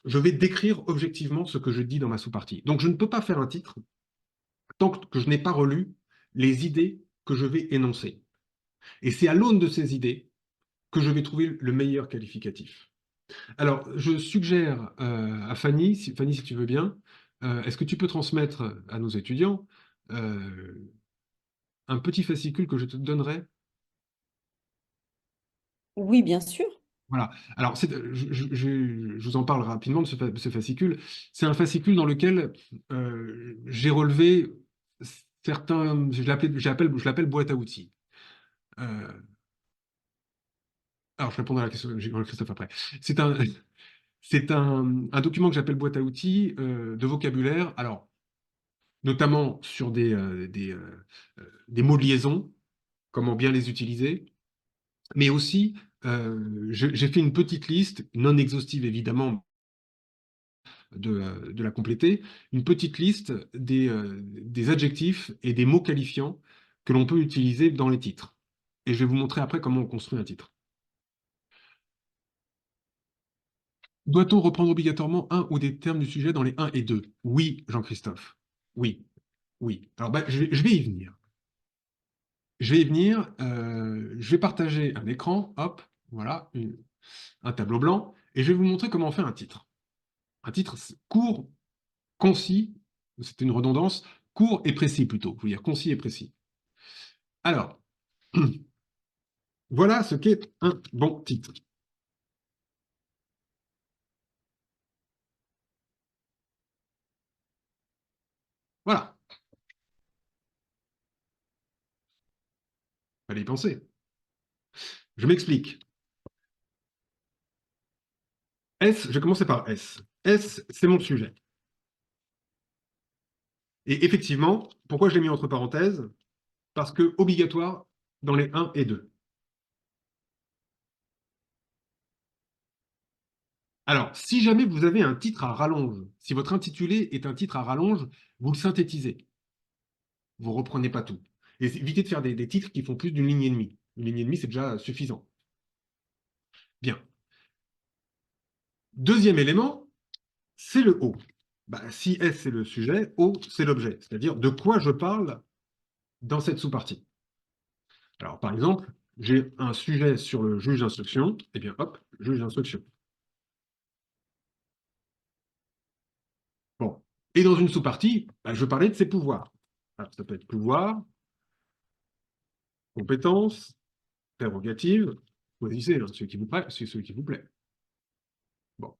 Je vais décrire objectivement ce que je dis dans ma sous-partie. Donc, je ne peux pas faire un titre tant que je n'ai pas relu les idées que je vais énoncer. Et c'est à l'aune de ces idées que je vais trouver le meilleur qualificatif. Alors, je suggère à Fanny, Fanny, si tu veux bien, est-ce que tu peux transmettre à nos étudiants un petit fascicule que je te donnerai? Oui, bien sûr. Voilà. Alors, je vous en parle rapidement de ce fascicule. C'est un fascicule dans lequel j'ai relevé certains, je l'appelle boîte à outils. Euh, alors, je répondrai à la question de Christophe après. C'est un, c'est un document que j'appelle boîte à outils de vocabulaire. Alors, notamment sur des mots de liaison, comment bien les utiliser, mais aussi j'ai fait une petite liste, non exhaustive évidemment, de la compléter, une petite liste des adjectifs et des mots qualifiants que l'on peut utiliser dans les titres. Et je vais vous montrer après comment on construit un titre. Doit-on reprendre obligatoirement un ou des termes du sujet dans les 1 et 2? Oui, Jean-Christophe. Oui, oui. Alors, bah, je vais y venir. Je vais y venir. Je vais partager un écran. Hop. Voilà, un tableau blanc, et je vais vous montrer comment on fait un titre. Un titre court, concis, c'est une redondance, court et précis plutôt, il faut dire concis et précis. Alors, voilà ce qu'est un bon titre. Voilà, fallait y penser. Je m'explique. S, je vais commencer par S. S, c'est mon sujet. Et effectivement, pourquoi je l'ai mis entre parenthèses? Parce que obligatoire dans les 1 et 2. Alors, si jamais vous avez un titre à rallonge, si votre intitulé est un titre à rallonge, vous le synthétisez. Vous ne reprenez pas tout. Et évitez de faire des titres qui font plus d'une ligne et demie. Une ligne et demie, c'est déjà suffisant. Bien. Deuxième élément, c'est le O. Bah, si S, c'est le sujet, O, c'est l'objet. C'est-à-dire de quoi je parle dans cette sous-partie. Alors, par exemple, j'ai un sujet sur le juge d'instruction, eh bien, hop, juge d'instruction. Bon. Et dans une sous-partie, bah, je parlais de ses pouvoirs. Alors, ça peut être pouvoir, compétence, prérogative. Choisissez hein, celui qui vous plaît, c'est celui qui vous plaît. Bon.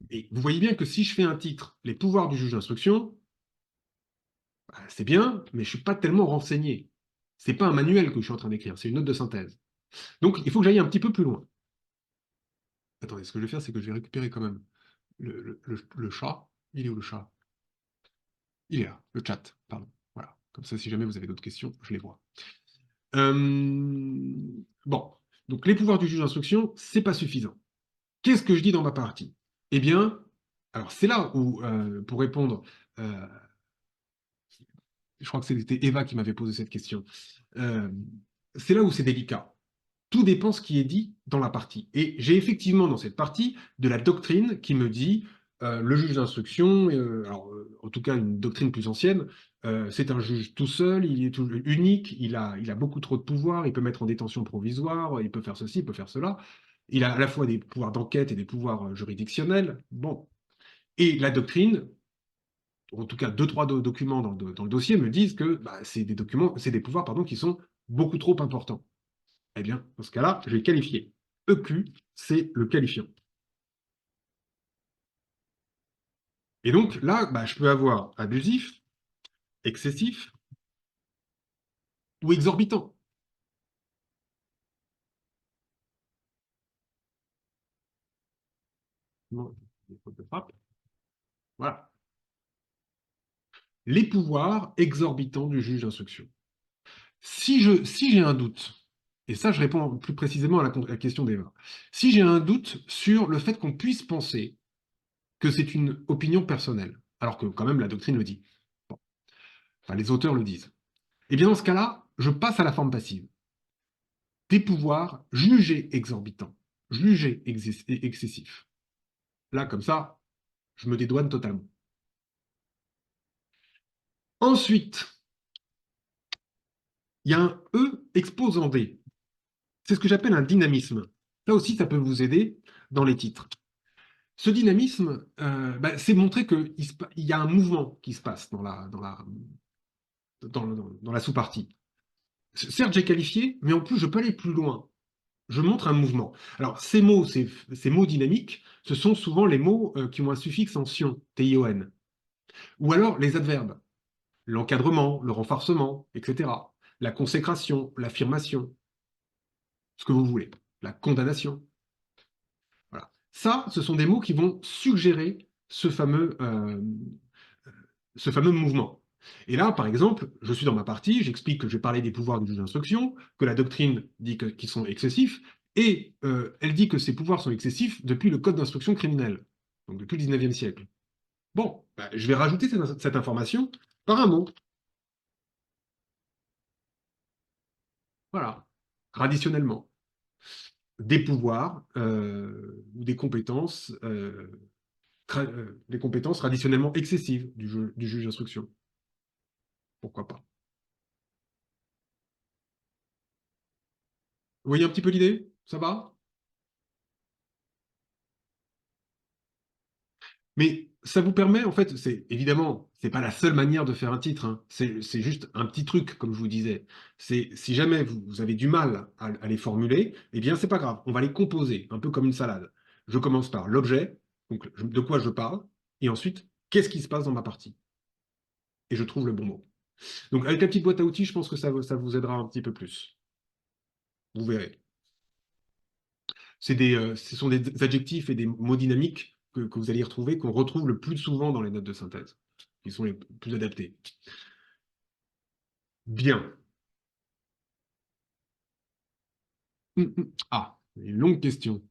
Et vous voyez bien que si je fais un titre, les pouvoirs du juge d'instruction, bah, c'est bien, mais je ne suis pas tellement renseigné. Ce n'est pas un manuel que je suis en train d'écrire, c'est une note de synthèse. Donc, il faut que j'aille un petit peu plus loin. Attendez, ce que je vais faire, c'est que je vais récupérer quand même le chat. Il est où le chat? Il est là, le chat, pardon. Voilà. Comme ça, si jamais vous avez d'autres questions, je les vois. Bon, donc les pouvoirs du juge d'instruction, c'est pas suffisant. Qu'est-ce que je dis dans ma partie? Eh bien, alors c'est là où, pour répondre, euh, je crois que c'était Eva qui m'avait posé cette question, euh, c'est là où c'est délicat. Tout dépend ce qui est dit dans la partie. Et j'ai effectivement dans cette partie de la doctrine qui me dit le juge d'instruction, en tout cas une doctrine plus ancienne, c'est un juge tout seul, il est unique, il a beaucoup trop de pouvoir, il peut mettre en détention provisoire, il peut faire ceci, il peut faire cela. Il a à la fois des pouvoirs d'enquête et des pouvoirs juridictionnels. Bon. Et la doctrine, en tout cas deux, trois documents dans le dossier me disent que bah, c'est des documents, c'est des pouvoirs pardon, qui sont beaucoup trop importants. Eh bien, dans ce cas-là, je vais qualifier. EQ, c'est le qualifiant. Et donc là, bah, je peux avoir abusif, excessif ou exorbitant. Voilà. Les pouvoirs exorbitants du juge d'instruction. Si j'ai un doute, et ça je réponds plus précisément à la question d'Eva, si j'ai un doute sur le fait qu'on puisse penser que c'est une opinion personnelle, alors que quand même la doctrine le dit, bon, enfin les auteurs le disent, et bien dans ce cas-là, je passe à la forme passive. Des pouvoirs jugés exorbitants, jugés excessifs. Là, comme ça, je me dédouane totalement. Ensuite, il y a un E exposant D. C'est ce que j'appelle un dynamisme. Là aussi, ça peut vous aider dans les titres. Ce dynamisme, bah, c'est montrer qu'il y a un mouvement qui se passe dans la sous-partie. Certes, j'ai qualifié, mais en plus, je peux aller plus loin. Je montre un mouvement. Alors, ces mots dynamiques, ce sont souvent les mots qui ont un suffixe en tion, T-I-O-N. Ou alors les adverbes, l'encadrement, le renforcement, etc. La consécration, l'affirmation, ce que vous voulez, la condamnation. Voilà. Ça, ce sont des mots qui vont suggérer ce fameux mouvement. Et là, par exemple, je suis dans ma partie, j'explique que je vais parler des pouvoirs du juge d'instruction, que la doctrine dit qu'ils sont excessifs, et elle dit que ces pouvoirs sont excessifs depuis le Code d'instruction criminelle, donc depuis le 19e siècle. Bon, bah, je vais rajouter cette information par un mot. Voilà, traditionnellement. Des pouvoirs ou des compétences traditionnellement excessives du juge d'instruction. Pourquoi pas? Vous voyez un petit peu l'idée? Ça va? Mais ça vous permet, en fait, c'est évidemment, c'est pas la seule manière de faire un titre, hein. C'est juste un petit truc, comme je vous disais. C'est si jamais vous avez du mal à les formuler, eh bien, c'est pas grave. On va les composer, un peu comme une salade. Je commence par l'objet, donc de quoi je parle, et ensuite, qu'est-ce qui se passe dans ma partie? Et je trouve le bon mot. Donc, avec la petite boîte à outils, je pense que ça vous aidera un petit peu plus. Vous verrez. Ce sont des adjectifs et des mots dynamiques que vous allez retrouver, qu'on retrouve le plus souvent dans les notes de synthèse, qui sont les plus adaptés. Bien. Ah, une longue question.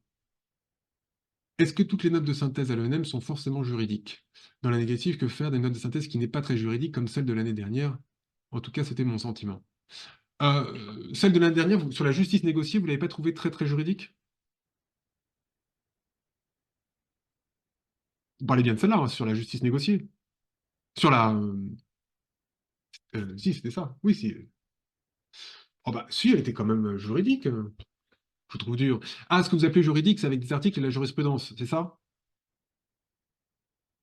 Est-ce que toutes les notes de synthèse à l'ENM sont forcément juridiques? Dans la négative, que faire des notes de synthèse qui n'est pas très juridique comme celle de l'année dernière? En tout cas, c'était mon sentiment. Celle de l'année dernière, sur la justice négociée, vous l'avez pas trouvée très très juridique? Vous parlez bien de celle-là, hein, sur la justice négociée. Sur la... si, c'était ça. Oui, si. Oh bah, si, elle était quand même juridique. Je trouve dur. Ah, ce que vous appelez juridique, c'est avec des articles et de la jurisprudence, c'est ça?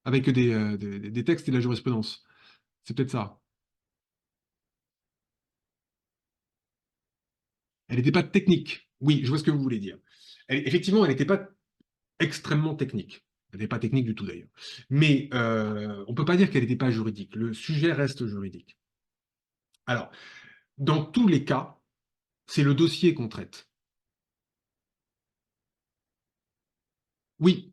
Avec des textes et de la jurisprudence. C'est peut-être ça. Elle n'était pas technique. Oui, je vois ce que vous voulez dire. Effectivement, elle n'était pas extrêmement technique. Elle n'était pas technique du tout d'ailleurs. Mais on ne peut pas dire qu'elle n'était pas juridique. Le sujet reste juridique. Alors, dans tous les cas, c'est le dossier qu'on traite. Oui,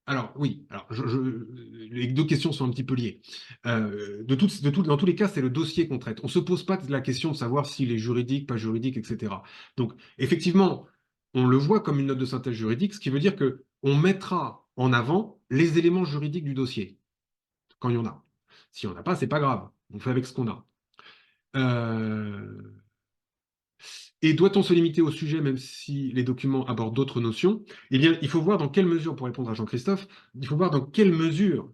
alors, oui, alors les deux questions sont un petit peu liées. Dans tous les cas, c'est le dossier qu'on traite. On ne se pose pas la question de savoir s'il est juridique, pas juridique, etc. Donc, effectivement, on le voit comme une note de synthèse juridique, ce qui veut dire que on mettra en avant les éléments juridiques du dossier, quand il y en a. Si on n'a pas, c'est pas grave. On fait avec ce qu'on a. Euh, Et doit-on se limiter au sujet même si les documents abordent d'autres notions? Eh bien, il faut voir dans quelle mesure, pour répondre à Jean-Christophe, il faut voir dans quelle mesure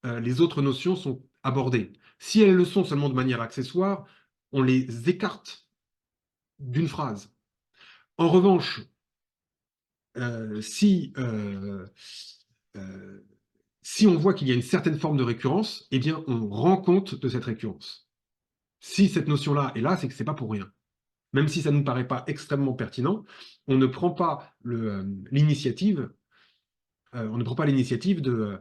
les autres notions sont abordées. Si elles le sont seulement de manière accessoire, on les écarte d'une phrase. En revanche, si si on voit qu'il y a une certaine forme de récurrence, eh bien, on rend compte de cette récurrence. Si cette notion-là est là, c'est que c'est pas pour rien. Même si ça ne nous paraît pas extrêmement pertinent, on ne prend pas l'initiative, on ne prend pas l'initiative de,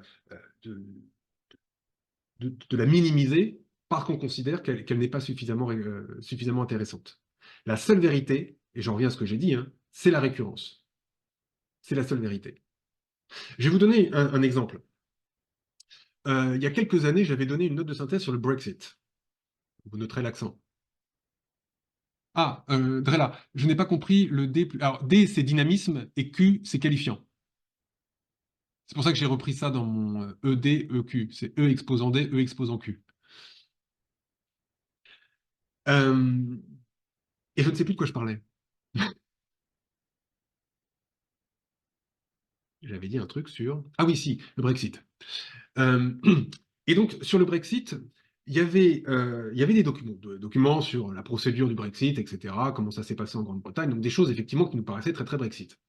de la minimiser parce qu'on considère qu'elle n'est pas suffisamment intéressante. La seule vérité, et j'en reviens à ce que j'ai dit, hein, c'est la récurrence. C'est la seule vérité. Je vais vous donner un exemple. Il y a quelques années, j'avais donné une note de synthèse sur le Brexit. Vous noterez l'accent. Ah, Drella, je n'ai pas compris le D. Alors, D, c'est dynamisme et Q, c'est qualifiant. C'est pour ça que j'ai repris ça dans mon ED, EQ. C'est E exposant D, E exposant Q. Euh, et je ne sais plus de quoi je parlais. J'avais dit un truc sur... Ah oui, si, le Brexit. Euh, et donc, sur le Brexit, il y avait des documents sur la procédure du Brexit, etc., comment ça s'est passé en Grande-Bretagne, donc des choses effectivement qui nous paraissaient très, très Brexit.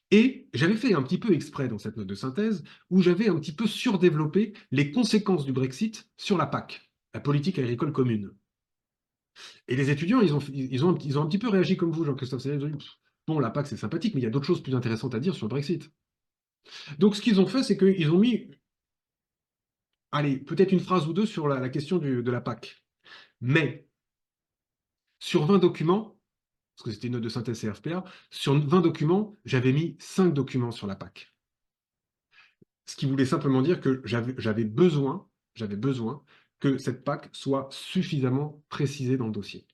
Et j'avais fait un petit peu exprès dans cette note de synthèse, où j'avais un petit peu surdéveloppé les conséquences du Brexit sur la PAC, la politique agricole commune. Et les étudiants, ils ont un petit peu réagi comme vous, Jean-Christophe. Ils ont dit, bon, la PAC, c'est sympathique, mais il y a d'autres choses plus intéressantes à dire sur le Brexit. Donc, ce qu'ils ont fait, c'est qu'ils ont mis, allez, peut-être une phrase ou deux sur la question de la PAC. Mais, sur 20 documents, parce que c'était une note de synthèse CFPA, sur 20 documents, j'avais mis 5 documents sur la PAC. Ce qui voulait simplement dire que j'avais besoin que cette PAC soit suffisamment précisée dans le dossier.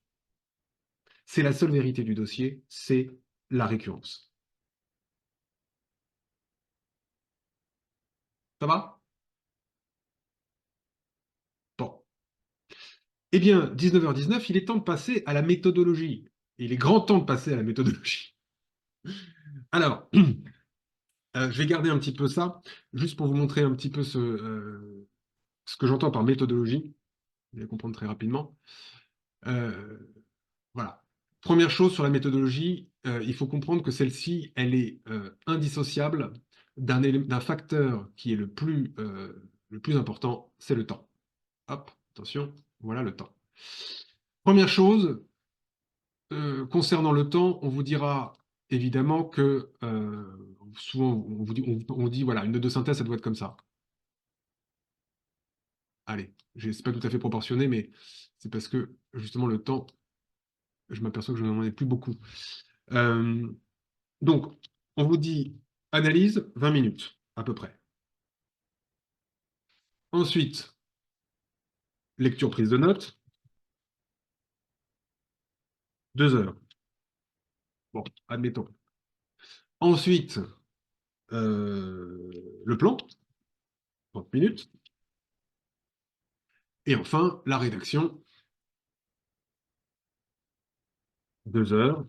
C'est la seule vérité du dossier, c'est la récurrence. Ça va? Bon. Eh bien, 19h19, il est temps de passer à la méthodologie. Il est grand temps de passer à la méthodologie. Alors, je vais garder un petit peu ça, juste pour vous montrer un petit peu ce que j'entends par méthodologie. Vous allez comprendre très rapidement. Euh, voilà. Première chose sur la méthodologie, il faut comprendre que celle-ci, elle est indissociable d'un facteur qui est le plus important, c'est le temps. Hop, attention, voilà le temps. Première chose, concernant le temps, on vous dira évidemment que souvent on dit voilà, une note de synthèse, ça doit être comme ça. Allez, c'est pas tout à fait proportionné, mais c'est parce que justement le temps, je m'aperçois que je n'en ai plus beaucoup. Euh, donc, on vous dit analyse 20 minutes à peu près. Ensuite, lecture prise de notes, 2 heures. Bon, admettons. Ensuite, le plan, 30 minutes. Et enfin, la rédaction, 2 heures,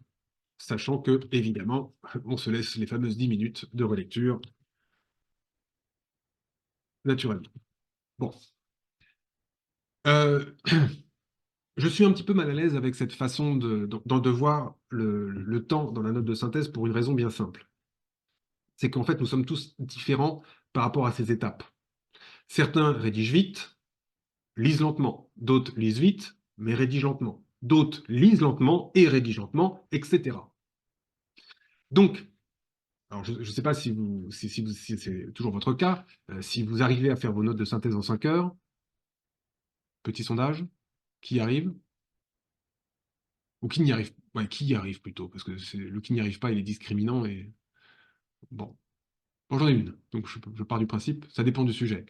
sachant que, évidemment, on se laisse les fameuses 10 minutes de relecture, naturellement. Bon. Euh, je suis un petit peu mal à l'aise avec cette façon de voir le temps dans la note de synthèse pour une raison bien simple. C'est qu'en fait, nous sommes tous différents par rapport à ces étapes. Certains rédigent vite, lisent lentement. D'autres lisent vite, mais rédigent lentement. D'autres lisent lentement et rédigent lentement, etc. Donc, alors je ne sais pas si c'est toujours votre cas, si vous arrivez à faire vos notes de synthèse en 5 heures, petit sondage, qui y arrive ou qui n'y arrive, ouais, qui y arrive plutôt, parce que le qui n'y arrive pas, il est discriminant et bon. Bon, j'en ai une, donc je pars du principe, ça dépend du sujet.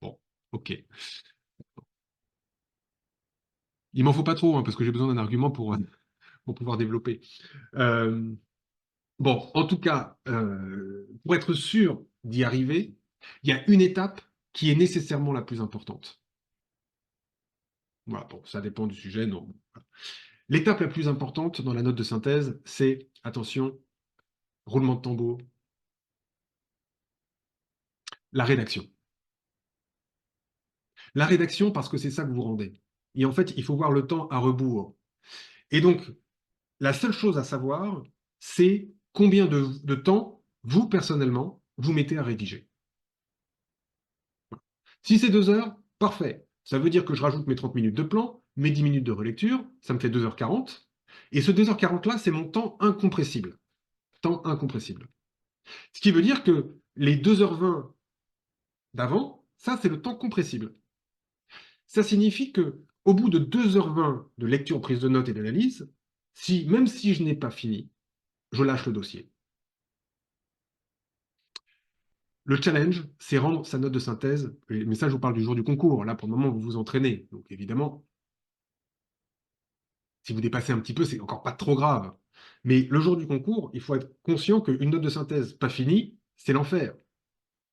Bon, ok. Il m'en faut pas trop, hein, parce que j'ai besoin d'un argument pour pouvoir développer. Euh, bon, en tout cas, pour être sûr d'y arriver, il y a une étape qui est nécessairement la plus importante. Voilà, bon, ça dépend du sujet, non. L'étape la plus importante dans la note de synthèse, c'est, attention, roulement de tambour, la rédaction. La rédaction, parce que c'est ça que vous rendez. Et en fait, il faut voir le temps à rebours. Et donc, la seule chose à savoir, c'est combien de temps, vous, personnellement, vous mettez à rédiger. Si c'est 2 heures, parfait. Ça veut dire que je rajoute mes 30 minutes de plan, mes 10 minutes de relecture, ça me fait 2h40. Et ce 2h40 là, c'est mon temps incompressible. Temps incompressible. Ce qui veut dire que les 2h20 d'avant, ça, c'est le temps compressible. Ça signifie que au bout de 2h20 de lecture, prise de notes et d'analyse, même si je n'ai pas fini, je lâche le dossier. Le challenge, c'est rendre sa note de synthèse, mais ça, je vous parle du jour du concours. Là, pour le moment, vous vous entraînez. Donc, évidemment, si vous dépassez un petit peu, c'est encore pas trop grave. Mais le jour du concours, il faut être conscient qu'une note de synthèse pas finie, c'est l'enfer.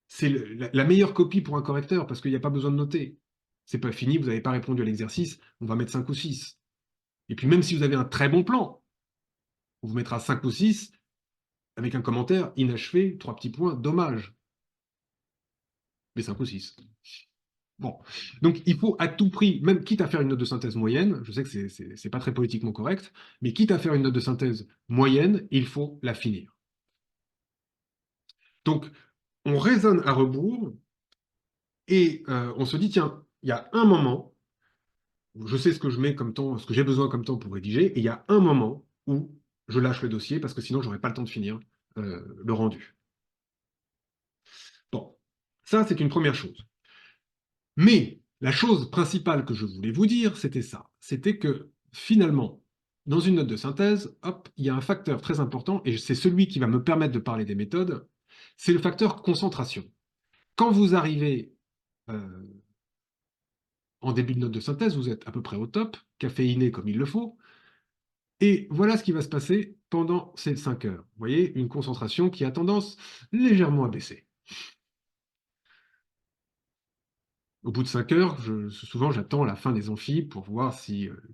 C'est la meilleure copie pour un correcteur, parce qu'il n'y a pas besoin de noter. C'est pas fini, vous n'avez pas répondu à l'exercice, on va mettre 5 ou 6. Et puis même si vous avez un très bon plan, on vous mettra 5 ou 6 avec un commentaire inachevé, 3 petits points, dommage. Mais 5 ou 6. Bon, donc il faut à tout prix, même quitte à faire une note de synthèse moyenne, je sais que c'est pas très politiquement correct, mais quitte à faire une note de synthèse moyenne, il faut la finir. Donc, on raisonne à rebours et on se dit, tiens, il y a un moment, je sais ce que je mets comme temps, ce que j'ai besoin comme temps pour rédiger, et il y a un moment où je lâche le dossier parce que sinon, j'aurais pas le temps de finir le rendu. Bon, ça, c'est une première chose. Mais la chose principale que je voulais vous dire, c'était ça. C'était que finalement, dans une note de synthèse, hop, il y a un facteur très important, et c'est celui qui va me permettre de parler des méthodes, c'est le facteur concentration. Quand vous arrivez euh, en début de note de synthèse, vous êtes à peu près au top, caféiné comme il le faut, et voilà ce qui va se passer pendant ces 5 heures. Vous voyez, une concentration qui a tendance légèrement à baisser. Au bout de 5 heures, souvent j'attends la fin des amphis pour voir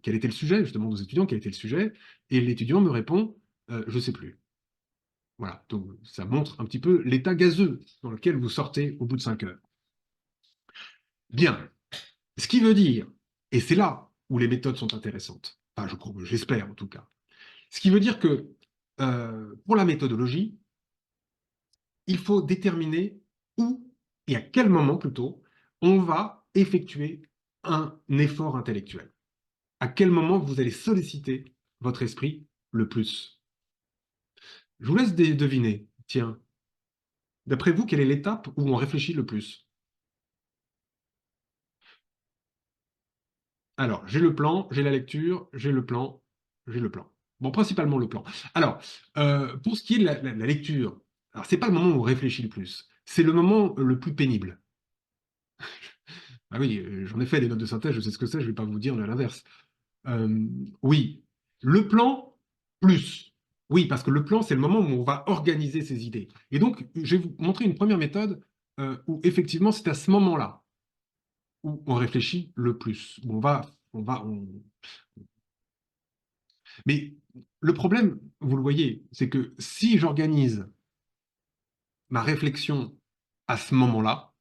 quel était le sujet. Je demande aux étudiants quel était le sujet, et l'étudiant me répond je ne sais plus. Voilà, donc ça montre un petit peu l'état gazeux dans lequel vous sortez au bout de 5 heures. Bien, ce qui veut dire, et c'est là où les méthodes sont intéressantes, enfin j'espère en tout cas, Ce qui veut dire que pour la méthodologie, il faut déterminer où et à quel moment plutôt on va effectuer un effort intellectuel. À quel moment vous allez solliciter votre esprit le plus. Je vous laisse deviner. Tiens, d'après vous, quelle est l'étape où on réfléchit le plus? Alors, j'ai le plan, j'ai la lecture, j'ai le plan, j'ai le plan. Bon, principalement le plan. Alors, pour ce qui est de la lecture, alors c'est pas le moment où on réfléchit le plus, c'est le moment le plus pénible. Ah oui, j'en ai fait des notes de synthèse, je sais ce que c'est, je ne vais pas vous dire l'inverse. Euh, oui, le plan plus. Oui, parce que le plan, c'est le moment où on va organiser ses idées. Et donc, je vais vous montrer une première méthode où effectivement, c'est à ce moment-là où on réfléchit le plus. Où Mais le problème, vous le voyez, c'est que si j'organise ma réflexion à ce moment-là,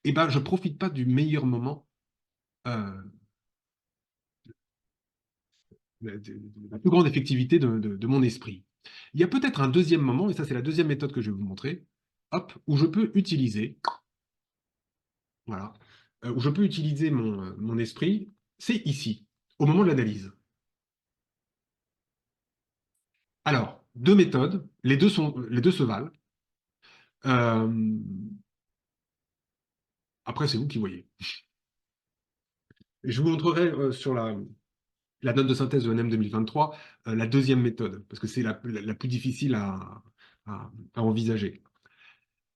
eh ben, je ne profite pas du meilleur moment, euh, de la plus grande effectivité de mon esprit. Il y a peut-être un deuxième moment, et ça c'est la deuxième méthode que je vais vous montrer, hop, où je peux utiliser, voilà, où je peux utiliser mon esprit, c'est ici, au moment de l'analyse. Alors, deux méthodes, les deux se valent. Euh, après, c'est vous qui voyez. Je vous montrerai sur la note de synthèse de NM 2023 la deuxième méthode, parce que c'est la plus difficile à envisager.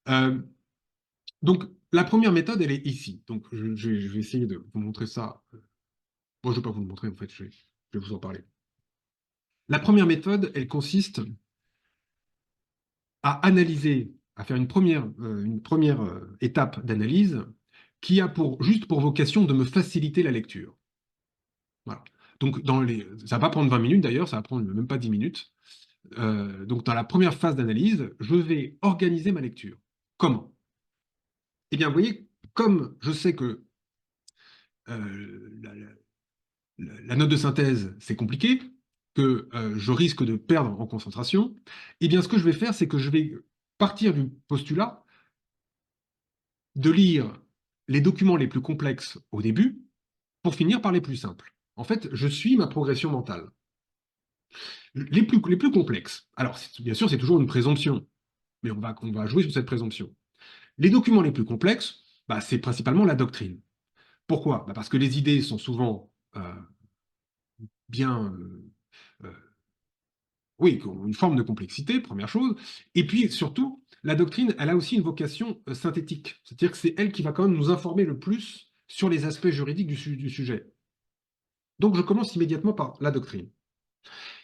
Euh, donc, la première méthode, elle est ici. Donc, je vais essayer de vous montrer ça. Bon, je ne vais pas vous le montrer, en fait, je vais vous en parler. La première méthode, elle consiste à analyser, à faire une première étape d'analyse qui a juste pour vocation de me faciliter la lecture. Voilà. Donc, ça va pas prendre 20 minutes d'ailleurs, ça va prendre même pas 10 minutes. Donc, dans la première phase d'analyse, je vais organiser ma lecture. Comment? Eh bien, vous voyez, comme je sais que la note de synthèse, c'est compliqué, que je risque de perdre en concentration, eh bien, ce que je vais faire, c'est que je vais partir du postulat de lire les documents les plus complexes au début pour finir par les plus simples. En fait, je suis ma progression mentale. Les plus complexes. Alors, bien sûr, c'est toujours une présomption, mais on va jouer sur cette présomption. Les documents les plus complexes, bah, c'est principalement la doctrine. Pourquoi? Bah, parce que les idées sont souvent bien, oui, qui ont une forme de complexité, première chose. Et puis surtout, la doctrine, elle a aussi une vocation synthétique. C'est-à-dire que c'est elle qui va quand même nous informer le plus sur les aspects juridiques du sujet. Donc je commence immédiatement par la doctrine.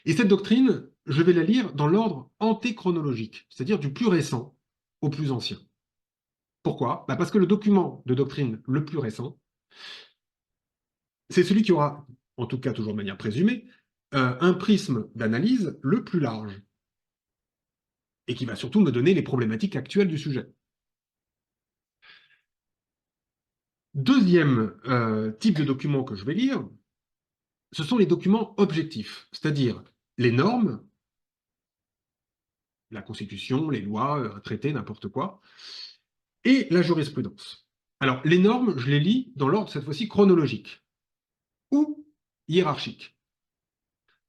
Et cette doctrine, je vais la lire dans l'ordre antéchronologique, c'est-à-dire du plus récent au plus ancien. Pourquoi? Bah parce que le document de doctrine le plus récent, c'est celui qui aura, en tout cas toujours de manière présumée, un prisme d'analyse le plus large et qui va surtout me donner les problématiques actuelles du sujet. Deuxième type de document que je vais lire, ce sont les documents objectifs, c'est-à-dire les normes, la Constitution, les lois, un traité, n'importe quoi, et la jurisprudence. Alors, les normes, je les lis dans l'ordre, cette fois-ci, chronologique ou hiérarchique.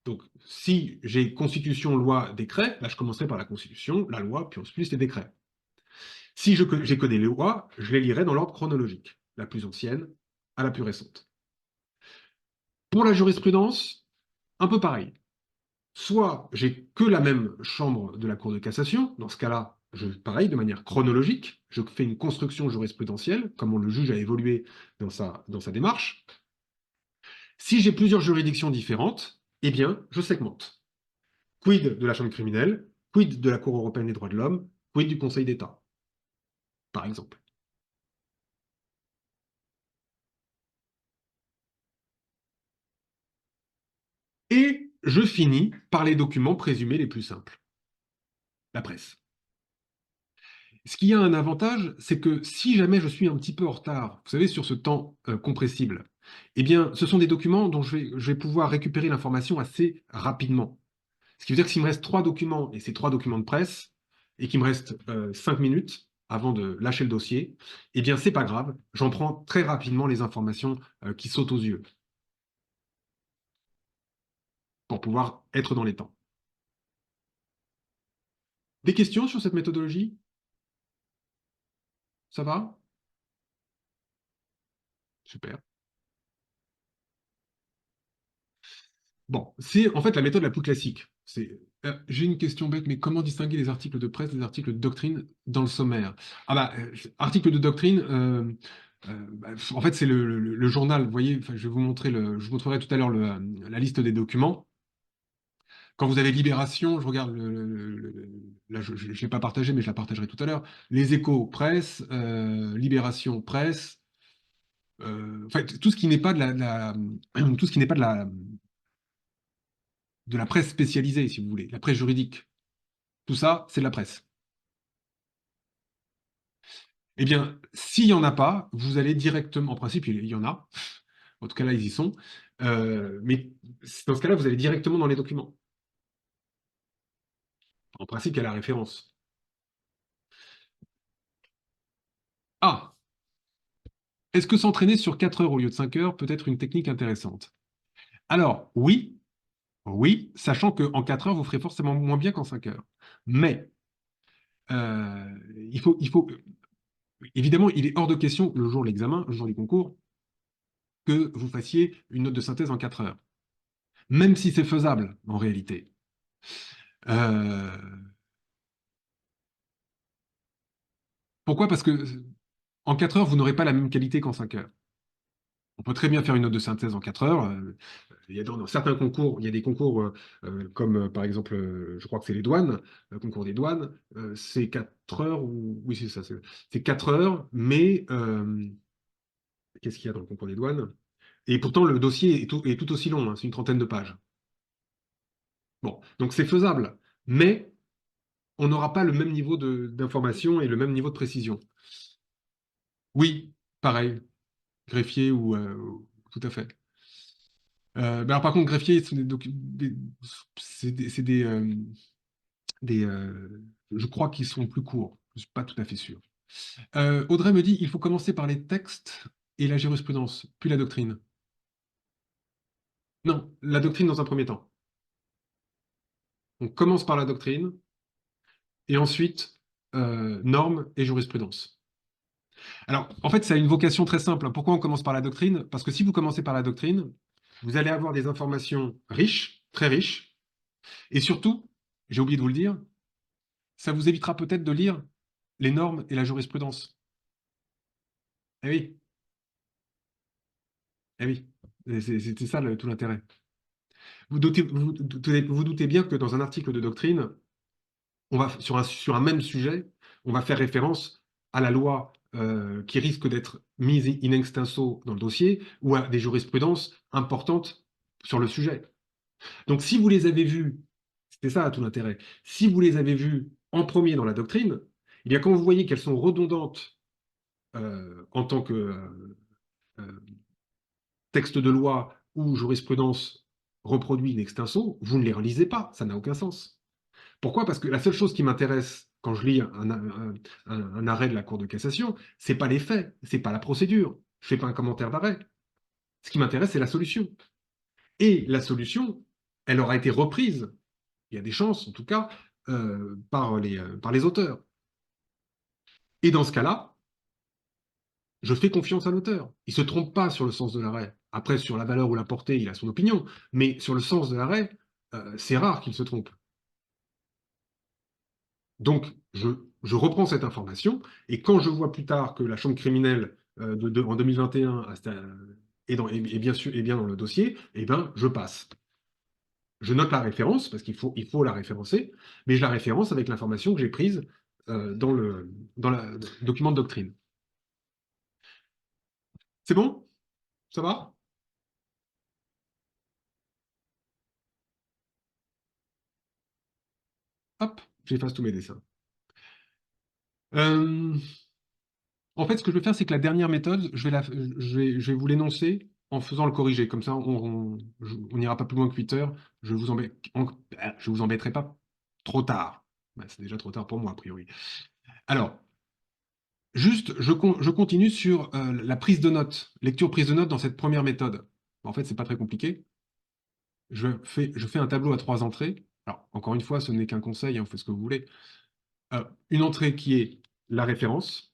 Donc, si j'ai Constitution, loi, décret, là, je commencerai par la Constitution, la loi, puis ensuite les décrets. Si j'ai que des lois, je les lirai dans l'ordre chronologique, la plus ancienne à la plus récente. Pour la jurisprudence, un peu pareil. Soit j'ai que la même chambre de la Cour de cassation, dans ce cas-là, pareil, de manière chronologique, je fais une construction jurisprudentielle, comment le juge a évolué dans sa démarche. Si j'ai plusieurs juridictions différentes, eh bien, je segmente. Quid de la Chambre criminelle, quid de la Cour européenne des droits de l'homme, quid du Conseil d'État, par exemple. Et je finis par les documents présumés les plus simples, la presse. Ce qui a un avantage, c'est que si jamais je suis un petit peu en retard, vous savez, sur ce temps compressible, eh bien, ce sont des documents dont je vais pouvoir récupérer l'information assez rapidement. Ce qui veut dire que s'il me reste 3 documents, et c'est 3 documents de presse, et qu'il me reste 5 minutes avant de lâcher le dossier, eh bien, c'est pas grave, j'en prends très rapidement les informations qui sautent aux yeux pour pouvoir être dans les temps. Des questions sur cette méthodologie? Ça va? Super. Bon, c'est en fait la méthode la plus classique. J'ai une question bête, mais comment distinguer les articles de presse des articles de doctrine dans le sommaire? Ah bah, article de doctrine, en fait, c'est le journal. Vous voyez, enfin, je vous montrerai tout à l'heure la liste des documents. Quand vous avez Libération, je regarde, là, je ne l'ai pas partagé, mais je la partagerai tout à l'heure. Les Échos, presse, Libération, presse. En fait, tout ce qui n'est pas tout ce qui n'est pas de la presse spécialisée, si vous voulez, la presse juridique. Tout ça, c'est de la presse. Eh bien, s'il n'y en a pas, vous allez directement, en principe, il y en a, en tout cas là, ils y sont, mais dans ce cas-là, vous allez directement dans les documents. En principe, il y a la référence. Ah, est-ce que s'entraîner sur 4 heures au lieu de 5 heures peut être une technique intéressante? Alors, oui, oui, sachant qu'en 4 heures, vous ferez forcément moins bien qu'en 5 heures. Mais, évidemment, il est hors de question, le jour de l'examen, le jour du concours, que vous fassiez une note de synthèse en 4 heures. Même si c'est faisable, en réalité. Euh, Pourquoi? Parce que en 4 heures, vous n'aurez pas la même qualité qu'en 5 heures. On peut très bien faire une note de synthèse en 4 heures. Il y a dans certains concours, il y a des concours comme par exemple, je crois que c'est les douanes, le concours des douanes, c'est 4 heures, ou oui, c'est ça, c'est 4 heures, mais qu'est-ce qu'il y a dans le concours des douanes? Et pourtant, le dossier est tout aussi long, hein, c'est une trentaine de pages. Bon, donc c'est faisable, mais on n'aura pas le même niveau d'information et le même niveau de précision. Oui, pareil, greffier tout à fait. Ben alors, par contre, greffier, c'est je crois qu'ils sont plus courts. Je suis pas tout à fait sûr. Audrey me dit, il faut commencer par les textes et la jurisprudence, puis la doctrine. Non, la doctrine dans un premier temps. On commence par la doctrine et ensuite normes et jurisprudence. Alors, en fait, ça a une vocation très simple, hein. Pourquoi on commence par la doctrine? Parce que si vous commencez par la doctrine, vous allez avoir des informations riches, très riches, et surtout, j'ai oublié de vous le dire, ça vous évitera peut-être de lire les normes et la jurisprudence. Eh oui, eh oui, c'était ça tout l'intérêt. Vous doutez bien que dans un article de doctrine, on va, sur un même sujet, on va faire référence à la loi qui risque d'être mise in extenso dans le dossier ou à des jurisprudences importantes sur le sujet. Donc si vous les avez vus, c'était ça tout l'intérêt, si vous les avez vus en premier dans la doctrine, eh bien quand vous voyez qu'elles sont redondantes en tant que euh, texte de loi ou jurisprudence reproduit in extenso, vous ne les relisez pas, ça n'a aucun sens. Pourquoi? Parce que la seule chose qui m'intéresse quand je lis un arrêt de la Cour de cassation, c'est pas les faits, c'est pas la procédure. Je fais pas un commentaire d'arrêt. Ce qui m'intéresse, c'est la solution. Et la solution, elle aura été reprise, il y a des chances en tout cas, par les auteurs. Et dans ce cas-là, je fais confiance à l'auteur. Il ne se trompe pas sur le sens de l'arrêt. Après, sur la valeur ou la portée, il a son opinion. Mais sur le sens de l'arrêt, c'est rare qu'il se trompe. Donc, je reprends cette information, et quand je vois plus tard que la chambre criminelle en 2021 est bien dans le dossier, eh ben, je passe. Je note la référence, parce il faut la référencer, mais je la référence avec l'information que j'ai prise dans le document de doctrine. C'est bon? Ça va? Hop, j'efface tous mes dessins. Euh, En fait, ce que je vais faire, c'est que la dernière méthode, je vais vous l'énoncer, en faisant le corrigé. Comme ça, on n'ira pas plus loin que 8 heures. Je vous embêterai pas trop tard. Bah, c'est déjà trop tard pour moi, a priori. Alors, juste, je continue sur la prise de notes, lecture-prise de notes dans cette première méthode. En fait, c'est pas très compliqué. Je fais un tableau à 3 entrées. Alors, encore une fois, ce n'est qu'un conseil, hein, vous faites ce que vous voulez. Une entrée qui est la référence,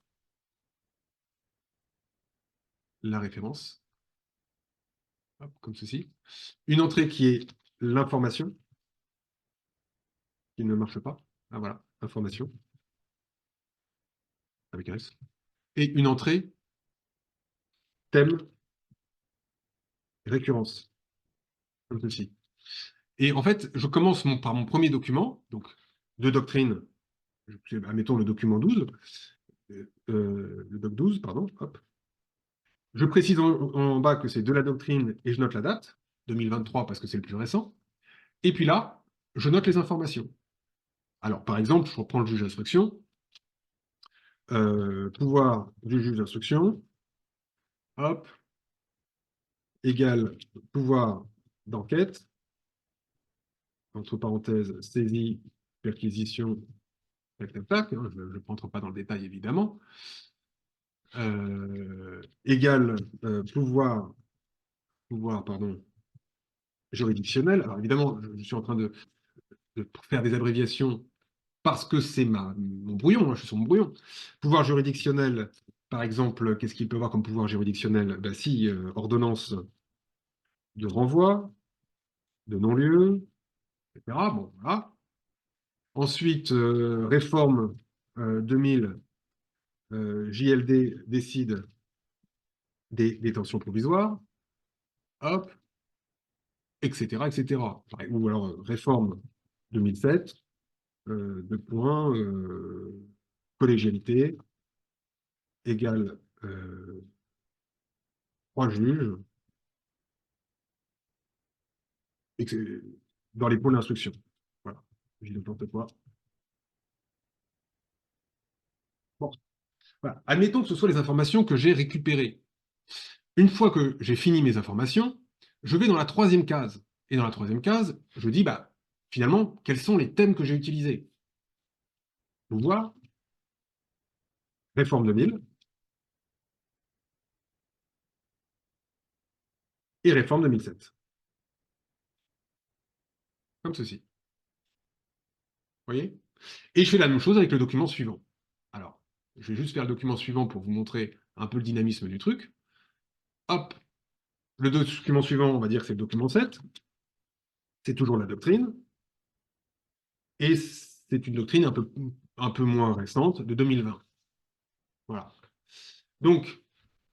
hop, comme ceci. Une entrée qui est l'information, qui ne marche pas. Ah voilà, information, avec un S. Et une entrée, thème, récurrence, comme ceci. Et en fait, je commence par mon premier document, donc de doctrine, admettons le document 12, le doc 12, pardon, hop. Je précise en bas que c'est de la doctrine et je note la date, 2023 parce que c'est le plus récent. Et puis là, je note les informations. Alors, par exemple, je reprends le juge d'instruction. Pouvoir du juge d'instruction, hop, égale pouvoir d'enquête, entre parenthèses, saisie, perquisition, tac, tac, tac, hein, je ne rentre pas dans le détail évidemment, égale pouvoir, pardon, juridictionnel. Alors évidemment, je suis en train de faire des abréviations parce que c'est mon brouillon, hein, je suis sur mon brouillon. Pouvoir juridictionnel, par exemple, qu'est-ce qu'il peut avoir comme pouvoir juridictionnel? Ben, si, ordonnance de renvoi, de non-lieu, etc. Bon, voilà. Ensuite, réforme 2000, JLD décide des détentions provisoires, hop, etc., etc. Ou alors réforme 2007, deux points, collégialité, égale 3 juges, dans les pôles d'instruction. Voilà, je dis n'importe quoi. Bon, voilà. Admettons que ce soit les informations que j'ai récupérées. Une fois que j'ai fini mes informations, je vais dans la troisième case. Et dans la troisième case, je dis, bah, finalement, quels sont les thèmes que j'ai utilisés? Pouvoir, réforme 2000 et réforme 2007. Comme ceci. Vous voyez? Et je fais la même chose avec le document suivant. Alors, je vais juste faire le document suivant pour vous montrer un peu le dynamisme du truc. Hop, le document suivant, on va dire que c'est le document 7. C'est toujours la doctrine. Et c'est une doctrine un peu moins récente, de 2020. Voilà. Donc,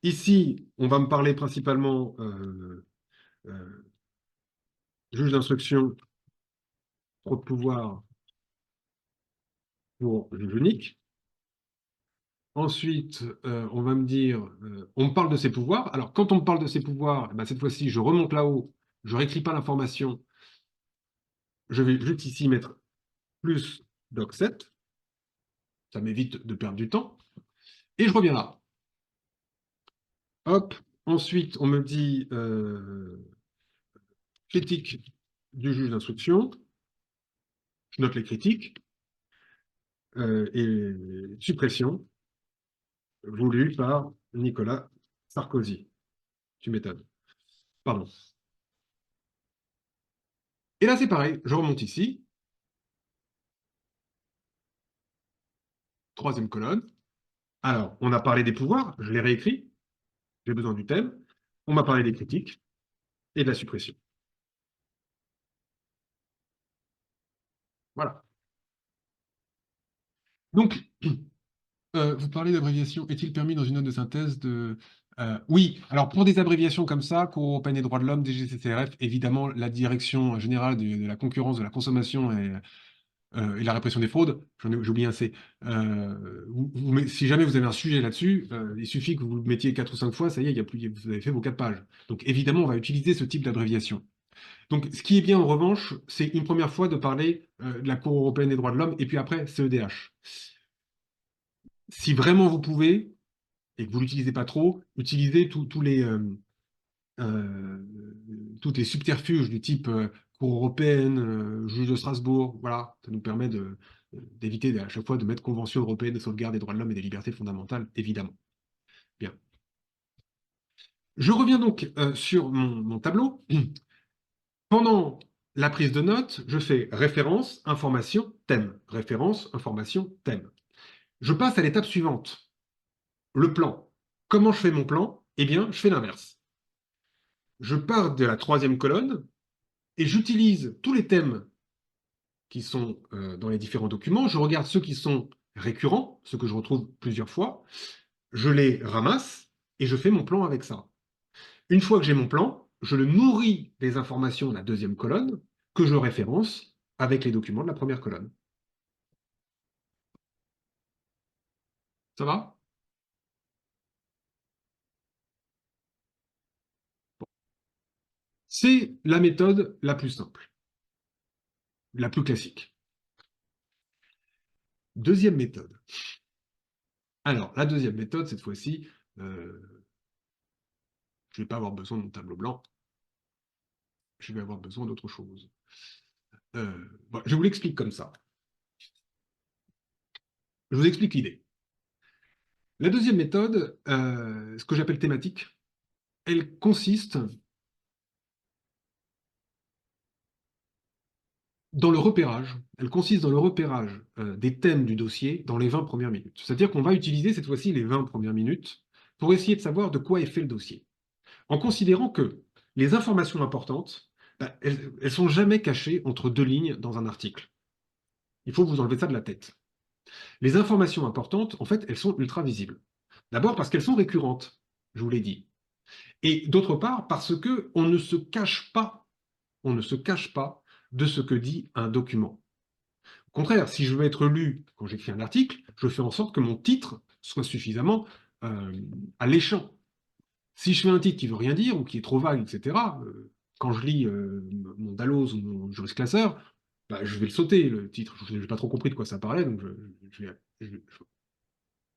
ici, on va me parler principalement juge d'instruction, trop de pouvoir pour juge unique. Ensuite, on va me dire, on me parle de ses pouvoirs. Alors, quand on me parle de ses pouvoirs, eh ben, cette fois-ci, je remonte là-haut, je ne réécris pas l'information. Je vais juste ici mettre plus doc 7. Ça m'évite de perdre du temps. Et je reviens là. Hop. Ensuite, on me dit critique du juge d'instruction. Je note les critiques. Et suppression voulue par Nicolas Sarkozy. Tu m'étonnes. Pardon. Et là, c'est pareil. Je remonte ici. Troisième colonne. Alors, on a parlé des pouvoirs. Je l'ai réécrit. J'ai besoin du thème. On m'a parlé des critiques et de la suppression. Voilà. Donc, vous parlez d'abréviation. Est-il permis dans une note de synthèse de... Oui, alors pour des abréviations comme ça, Cour européenne des droits de l'homme, DGCCRF, évidemment, la direction générale de la concurrence, de la consommation et la répression des fraudes, j'ai oublié un C. Si jamais vous avez un sujet là-dessus, il suffit que vous le mettiez 4 ou 5 fois, ça y est, vous avez fait vos 4 pages. Donc évidemment, on va utiliser ce type d'abréviation. Donc ce qui est bien en revanche, c'est une première fois de parler de la Cour européenne des droits de l'homme et puis après CEDH. Si vraiment vous pouvez, et que vous ne l'utilisez pas trop, utilisez tous les toutes les subterfuges du type Cour européenne, juge de Strasbourg, voilà, ça nous permet d'éviter à chaque fois de mettre Convention européenne de sauvegarde des droits de l'homme et des libertés fondamentales, évidemment. Bien. Je reviens donc sur mon tableau. Pendant la prise de notes, je fais référence, information, thème. Référence, information, thème. Je passe à l'étape suivante, le plan. Comment je fais mon plan? Eh bien, je fais l'inverse. Je pars de la troisième colonne et j'utilise tous les thèmes qui sont dans les différents documents. Je regarde ceux qui sont récurrents, ceux que je retrouve plusieurs fois. Je les ramasse et je fais mon plan avec ça. Une fois que j'ai mon plan, je le nourris des informations de la deuxième colonne que je référence avec les documents de la première colonne. Ça va? C'est la méthode la plus simple, la plus classique. Deuxième méthode. Alors, la deuxième méthode, cette fois-ci, je ne vais pas avoir besoin de mon tableau blanc, je vais avoir besoin d'autre chose. Bon, je vous l'explique comme ça. Je vous explique l'idée. La deuxième méthode, ce que j'appelle thématique, elle consiste dans le repérage. Elle consiste dans le repérage des thèmes du dossier dans les 20 premières minutes. C'est-à-dire qu'on va utiliser cette fois-ci les 20 premières minutes pour essayer de savoir de quoi est fait le dossier. En considérant que les informations importantes, bah, elles ne sont jamais cachées entre deux lignes dans un article. Il faut vous enlever ça de la tête. Les informations importantes, en fait, elles sont ultra visibles. D'abord parce qu'elles sont récurrentes, je vous l'ai dit. Et d'autre part parce qu'on ne se cache pas, on ne se cache pas de ce que dit un document. Au contraire, si je veux être lu quand j'écris un article, je fais en sorte que mon titre soit suffisamment alléchant. Si je fais un titre qui veut rien dire ou qui est trop vague, etc., quand je lis mon Dalloz ou mon Joris Classeur, bah, je vais le sauter, le titre. Je n'ai pas trop compris de quoi ça parlait, donc je vais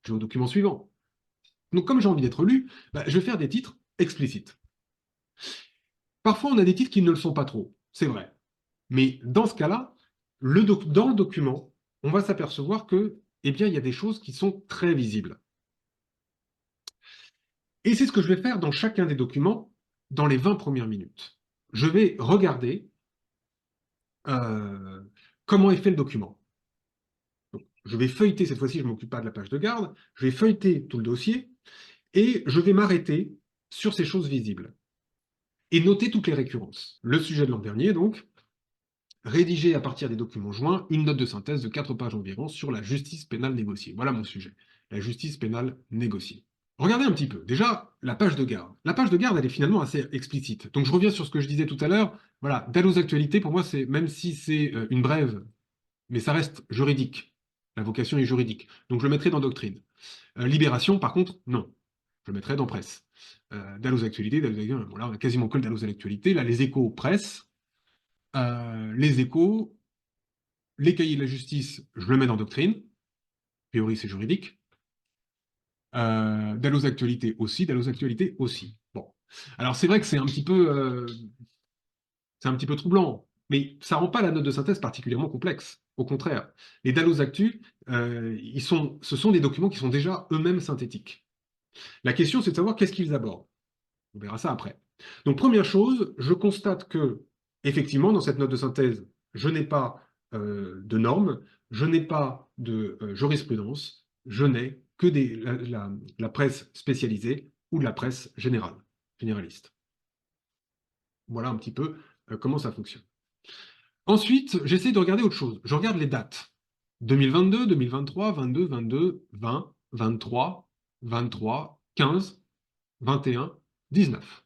au document suivant. Donc comme j'ai envie d'être lu, bah, je vais faire des titres explicites. Parfois, on a des titres qui ne le sont pas trop, c'est vrai. Mais dans ce cas-là, dans le document, on va s'apercevoir que, eh bien, il y a des choses qui sont très visibles. Et c'est ce que je vais faire dans chacun des documents dans les 20 premières minutes. Je vais regarder comment est fait le document. Donc, je vais feuilleter, cette fois-ci, je ne m'occupe pas de la page de garde, je vais feuilleter tout le dossier et je vais m'arrêter sur ces choses visibles et noter toutes les récurrences. Le sujet de l'an dernier, donc, rédiger à partir des documents joints une note de synthèse de 4 pages environ sur la justice pénale négociée. Voilà mon sujet, la justice pénale négociée. Regardez un petit peu. Déjà, la page de garde. La page de garde, elle est finalement assez explicite. Donc je reviens sur ce que je disais tout à l'heure. Voilà, Dalloz Actualité, pour moi, c'est même si c'est une brève, mais ça reste juridique. La vocation est juridique. Donc je le mettrai dans Doctrine. Libération, par contre, non. Je le mettrai dans Presse. Dalloz Actualité, bon, là on a quasiment que le Dalloz Actualité. Là, les Échos, Presse. Les Échos, les cahiers de la justice, je le mets dans Doctrine. A priori, c'est juridique. Dalloz Actualité aussi, Dalloz Actualité aussi. Bon. Alors c'est vrai que c'est un petit peu troublant, mais ça rend pas la note de synthèse particulièrement complexe. Au contraire, les Dalloz Actu, ce sont des documents qui sont déjà eux-mêmes synthétiques. La question, c'est de savoir qu'est-ce qu'ils abordent. On verra ça après. Donc première chose, je constate que, effectivement, dans cette note de synthèse, je n'ai pas de normes, je n'ai pas de jurisprudence, je n'ai que la presse spécialisée ou de la presse générale, généraliste. Voilà un petit peu comment ça fonctionne. Ensuite, j'essaie de regarder autre chose. Je regarde les dates. 2022, 2023, 22, 22, 20, 23, 23, 15, 21, 19.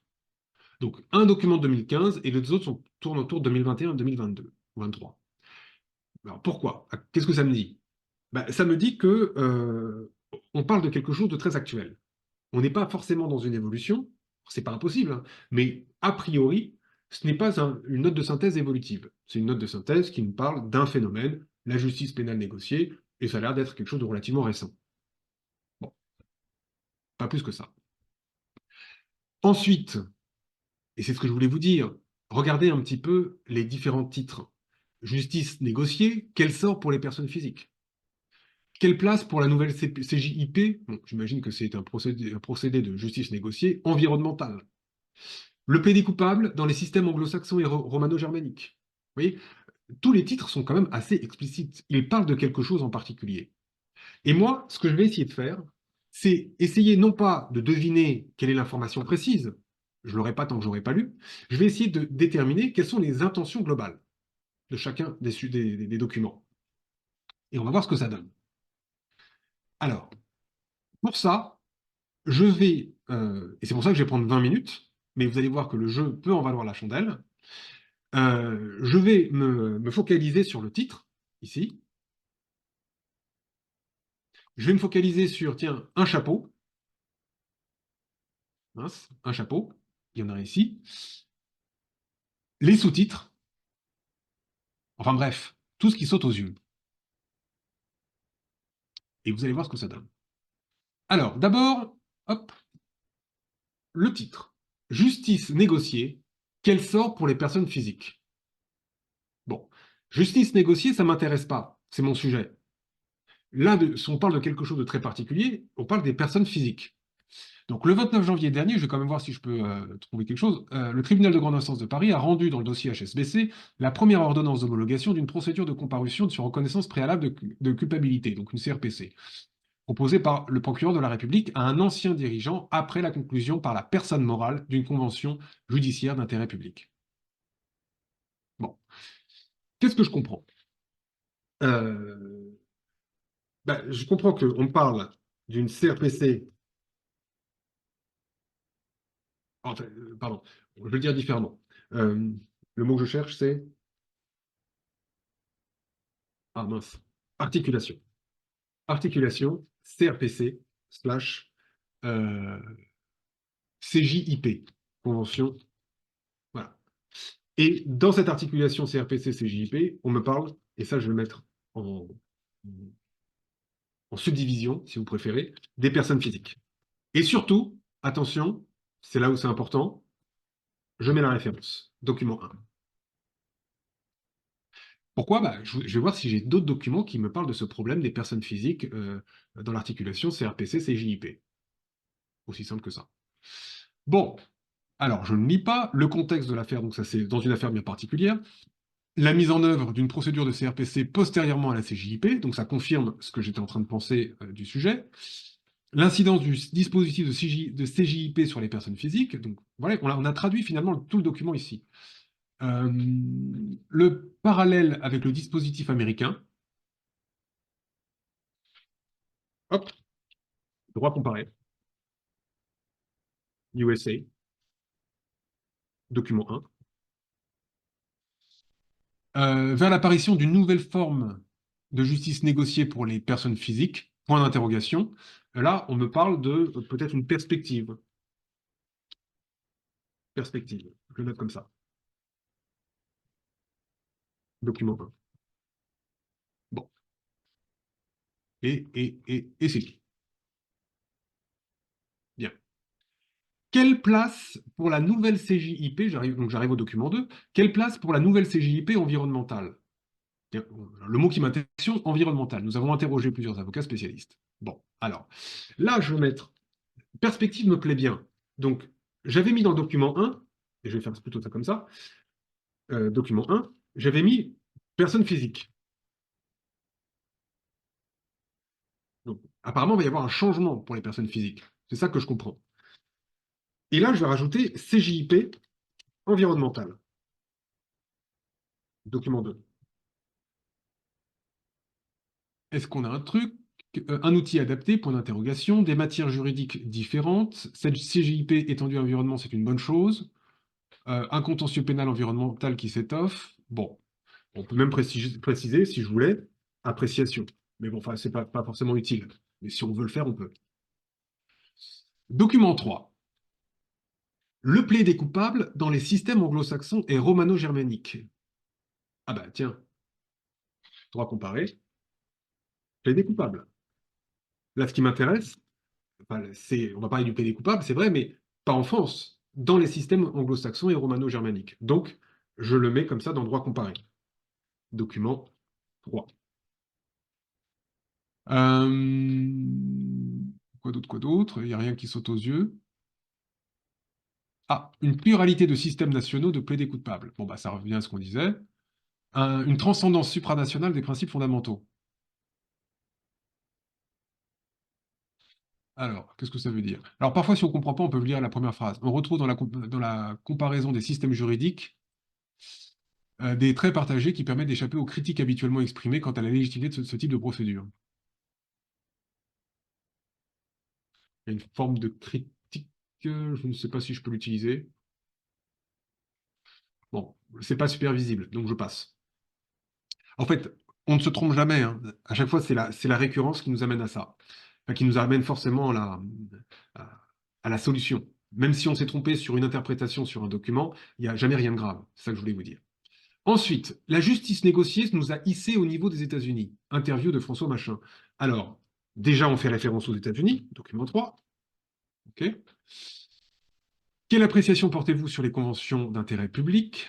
Donc, un document de 2015 et les autres tournent autour de 2021, 2022, 23. Alors, pourquoi? Qu'est-ce que ça me dit? Ben, ça me dit que on parle de quelque chose de très actuel. On n'est pas forcément dans une évolution, c'est pas impossible, hein, mais a priori, ce n'est pas une note de synthèse évolutive. C'est une note de synthèse qui nous parle d'un phénomène, la justice pénale négociée, et ça a l'air d'être quelque chose de relativement récent. Bon, pas plus que ça. Ensuite, Et c'est ce que je voulais vous dire. Regardez un petit peu les différents titres. Justice négociée, quel sort pour les personnes physiques? Quelle place pour la nouvelle CJIP? Bon, j'imagine que c'est un procédé de justice négociée environnementale. Le plaidé coupable dans les systèmes anglo-saxons et romano-germaniques. Vous voyez, tous les titres sont quand même assez explicites. Ils parlent de quelque chose en particulier. Et moi, ce que je vais essayer de faire, c'est essayer non pas de deviner quelle est l'information précise, je ne l'aurai pas tant que je n'aurai pas lu, je vais essayer de déterminer quelles sont les intentions globales de chacun des documents. Et on va voir ce que ça donne. Alors, pour ça, je vais, et c'est pour ça que je vais prendre 20 minutes, mais vous allez voir que le jeu peut en valoir la chandelle, je vais me focaliser sur le titre, ici. Je vais me focaliser sur, tiens, un chapeau. Mince, un chapeau. Il y en a ici. Les sous-titres. Enfin bref, tout ce qui saute aux yeux. Et vous allez voir ce que ça donne. Alors, d'abord, hop, le titre. Justice négociée, quel sort pour les personnes physiques? Bon, justice négociée, ça ne m'intéresse pas, c'est mon sujet. Là, si on parle de quelque chose de très particulier, on parle des personnes physiques. Donc le 29 janvier dernier, je vais quand même voir si je peux trouver quelque chose, le tribunal de grande instance de Paris a rendu dans le dossier HSBC la première ordonnance d'homologation d'une procédure de comparution sur reconnaissance préalable de culpabilité, donc une CRPC, proposée par le procureur de la République à un ancien dirigeant après la conclusion par la personne morale d'une convention judiciaire d'intérêt public. Bon, qu'est-ce que je comprends? Euh, je comprends qu'on parle d'une CRPC. Enfin, pardon, je vais le dire différemment. Euh, le mot que je cherche, c'est... Ah mince. Articulation. Articulation, CRPC, slash, euh, CJIP, convention. Voilà. Et dans cette articulation CRPC-CJIP, on me parle, et ça je vais le mettre en subdivision, si vous préférez, des personnes physiques. Et surtout, attention, c'est là où c'est important, je mets la référence. Document 1. Pourquoi? Je vais voir si j'ai d'autres documents qui me parlent de ce problème des personnes physiques dans l'articulation CRPC-CJIP. Aussi simple que ça. Bon, alors je ne lis pas le contexte de l'affaire, donc ça c'est dans une affaire bien particulière. La mise en œuvre d'une procédure de CRPC postérieurement à la CJIP, donc ça confirme ce que j'étais en train de penser du sujet. L'incidence du dispositif de CJIP sur les personnes physiques, donc voilà, on a traduit finalement tout le document ici. Le parallèle avec le dispositif américain, hop, droit comparé, USA, document 1, vers l'apparition d'une nouvelle forme de justice négociée pour les personnes physiques, point d'interrogation. Là, on me parle de peut-être une perspective. Perspective, je le note comme ça. Document 1. Bon. Et c'est tout. Bien. Quelle place pour la nouvelle CJIP, j'arrive au document 2, quelle place pour la nouvelle CJIP environnementale? Le mot qui m'intéresse, environnementale. Nous avons interrogé plusieurs avocats spécialistes. Bon, alors, là, je vais mettre, perspective me plaît bien. Donc, j'avais mis dans le document 1, et je vais faire plutôt ça comme ça, document 1, j'avais mis personne physique. Donc, apparemment, il va y avoir un changement pour les personnes physiques. C'est ça que je comprends. Et là, je vais rajouter CJIP environnemental. Document 2. Est-ce qu'on a un truc, un outil adapté, point d'interrogation, des matières juridiques différentes, cette CJIP étendue à l'environnement, c'est une bonne chose, un contentieux pénal environnemental qui s'étoffe, bon, on peut même préciser, si je voulais, appréciation. Mais bon, enfin, c'est pas forcément utile. Mais si on veut le faire, on peut. Document 3. Le plaidé coupable dans les systèmes anglo-saxons et romano-germaniques. Ah bah tiens, droit comparé, plaidé coupable. Là, ce qui m'intéresse, enfin, on va parler du plaidé coupable, c'est vrai, mais pas en France. dans les systèmes anglo-saxons et romano-germaniques. Donc, je le mets comme ça dans droit comparé. Document 3. Quoi d'autre? Il n'y a rien qui saute aux yeux. Ah, une pluralité de systèmes nationaux de plaidés coupables. Bon, bah, ça revient à ce qu'on disait. Une transcendance supranationale des principes fondamentaux. Alors, qu'est-ce que ça veut dire? Alors, parfois, si on ne comprend pas, on peut lire la première phrase. On retrouve dans la comparaison des systèmes juridiques des traits partagés qui permettent d'échapper aux critiques habituellement exprimées quant à la légitimité de ce type de procédure. Il y a une forme de critique, je ne sais pas si je peux l'utiliser. Bon, c'est pas super visible, donc je passe. En fait, on ne se trompe jamais, hein. À chaque fois, c'est la récurrence qui nous amène à ça. Enfin, qui nous amène forcément à, à la solution. Même si on s'est trompé sur une interprétation sur un document, il n'y a jamais rien de grave. C'est ça que je voulais vous dire. Ensuite, la justice négociée nous a hissés au niveau des États-Unis. Interview de François Machin. Alors, déjà, on fait référence aux États-Unis, document 3. OK. Quelle appréciation portez-vous sur les conventions d'intérêt public?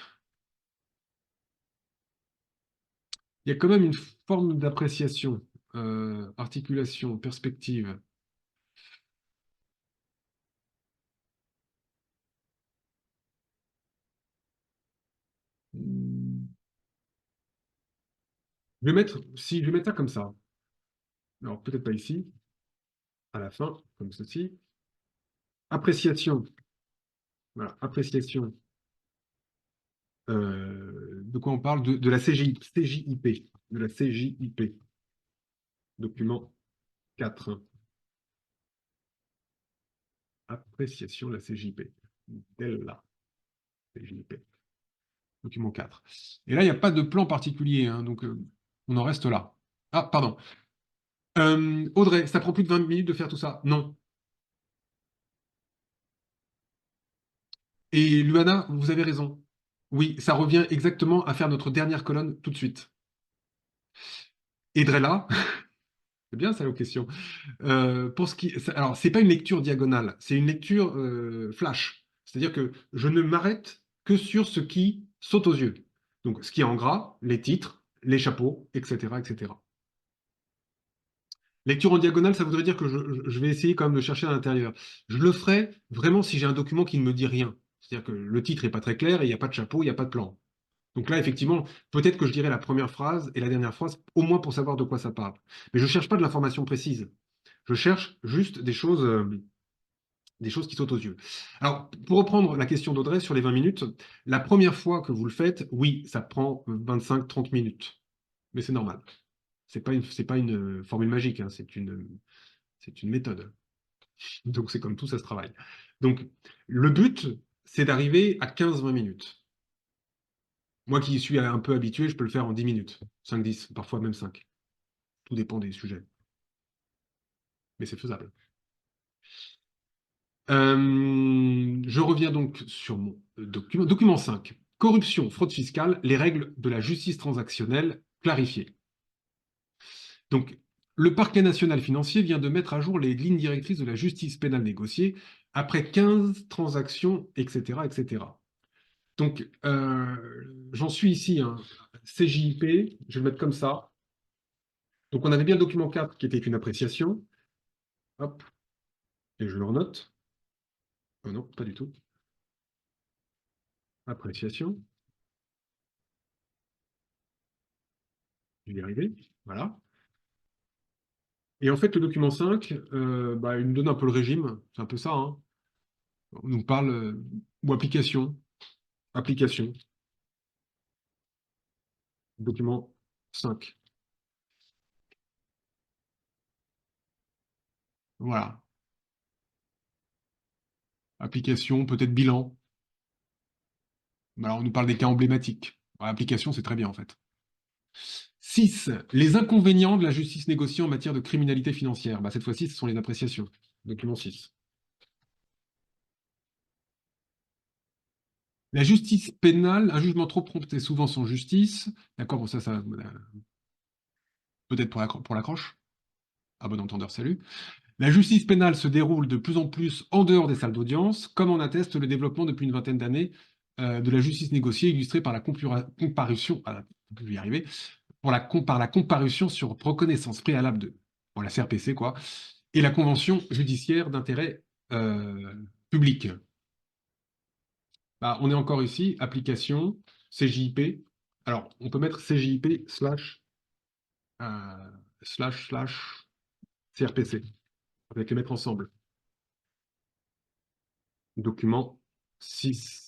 Il y a quand même une forme d'appréciation, articulation, perspective. Je vais mettre ça comme ça. Alors, peut-être pas ici, à la fin, comme ceci. Appréciation. Voilà, appréciation. De quoi on parle? De la CJIP. De la CJIP. Document 4. Appréciation de la CJIP. Della CJIP. Document 4. Et là, il n'y a pas de plan particulier, hein, donc on en reste là. Ah, pardon. Audrey, ça prend plus de 20 minutes de faire tout ça? Non. Et Luana, vous avez raison. Oui, ça revient exactement à faire notre dernière colonne tout de suite. Et Drella, c'est bien ça la question. Pour ce qui, alors, c'est pas une lecture diagonale, c'est une lecture flash. C'est-à-dire que je ne m'arrête que sur ce qui saute aux yeux. Donc, ce qui est en gras, les titres, les chapeaux, etc., etc. Lecture en diagonale, ça voudrait dire que je vais essayer quand même de chercher à l'intérieur. Je le ferai vraiment si j'ai un document qui ne me dit rien. C'est-à-dire que le titre n'est pas très clair et il n'y a pas de chapeau, il n'y a pas de plan. Donc là, effectivement, peut-être que je dirais la première phrase et la dernière phrase, au moins pour savoir de quoi ça parle. Mais je ne cherche pas de l'information précise. Je cherche juste des choses qui sautent aux yeux. Alors, pour reprendre la question d'Audrey sur les 20 minutes, la première fois que vous le faites, oui, ça prend 25-30 minutes. Mais c'est normal. C'est pas une formule magique, hein, c'est une méthode. Donc c'est comme tout, ça se travaille. Donc le but, c'est d'arriver à 15-20 minutes. Moi qui y suis un peu habitué, je peux le faire en 10 minutes, 5-10, parfois même 5. Tout dépend des sujets. Mais c'est faisable. Je reviens donc sur mon document. Document 5. Corruption, fraude fiscale, les règles de la justice transactionnelle clarifiées. Donc, le parquet national financier vient de mettre à jour les lignes directrices de la justice pénale négociée après 15 transactions, etc., etc. Donc, j'en suis ici, hein, CJIP, je vais le mettre comme ça. Donc, on avait bien le document 4 qui était une appréciation. Hop, et je le renote. Oh non, pas du tout. Appréciation. Je vais y arriver. Voilà. Et en fait, le document 5, bah, il nous donne un peu le régime. C'est un peu ça, hein. On nous parle, ou application. Application. Document 5. Voilà. Application, peut-être bilan. Alors, on nous parle des cas emblématiques. Ouais, application, c'est très bien, en fait. 6. Les inconvénients de la justice négociée en matière de criminalité financière. Bah, cette fois-ci, ce sont les appréciations. Document 6. La justice pénale, un jugement trop prompt est souvent sans justice. D'accord, bon, ça peut-être pour l'accroche. À bon entendeur, salut. La justice pénale se déroule de plus en plus en dehors des salles d'audience, comme en atteste le développement depuis une vingtaine d'années de la justice négociée, illustrée par la comparution, je vais y arriver, par la comparution sur reconnaissance préalable pour la CRPC, quoi, et la convention judiciaire d'intérêt public. Bah, on est encore ici, application, CJIP. Alors, on peut mettre CJIP slash CRPC. On va les mettre ensemble. Document 6.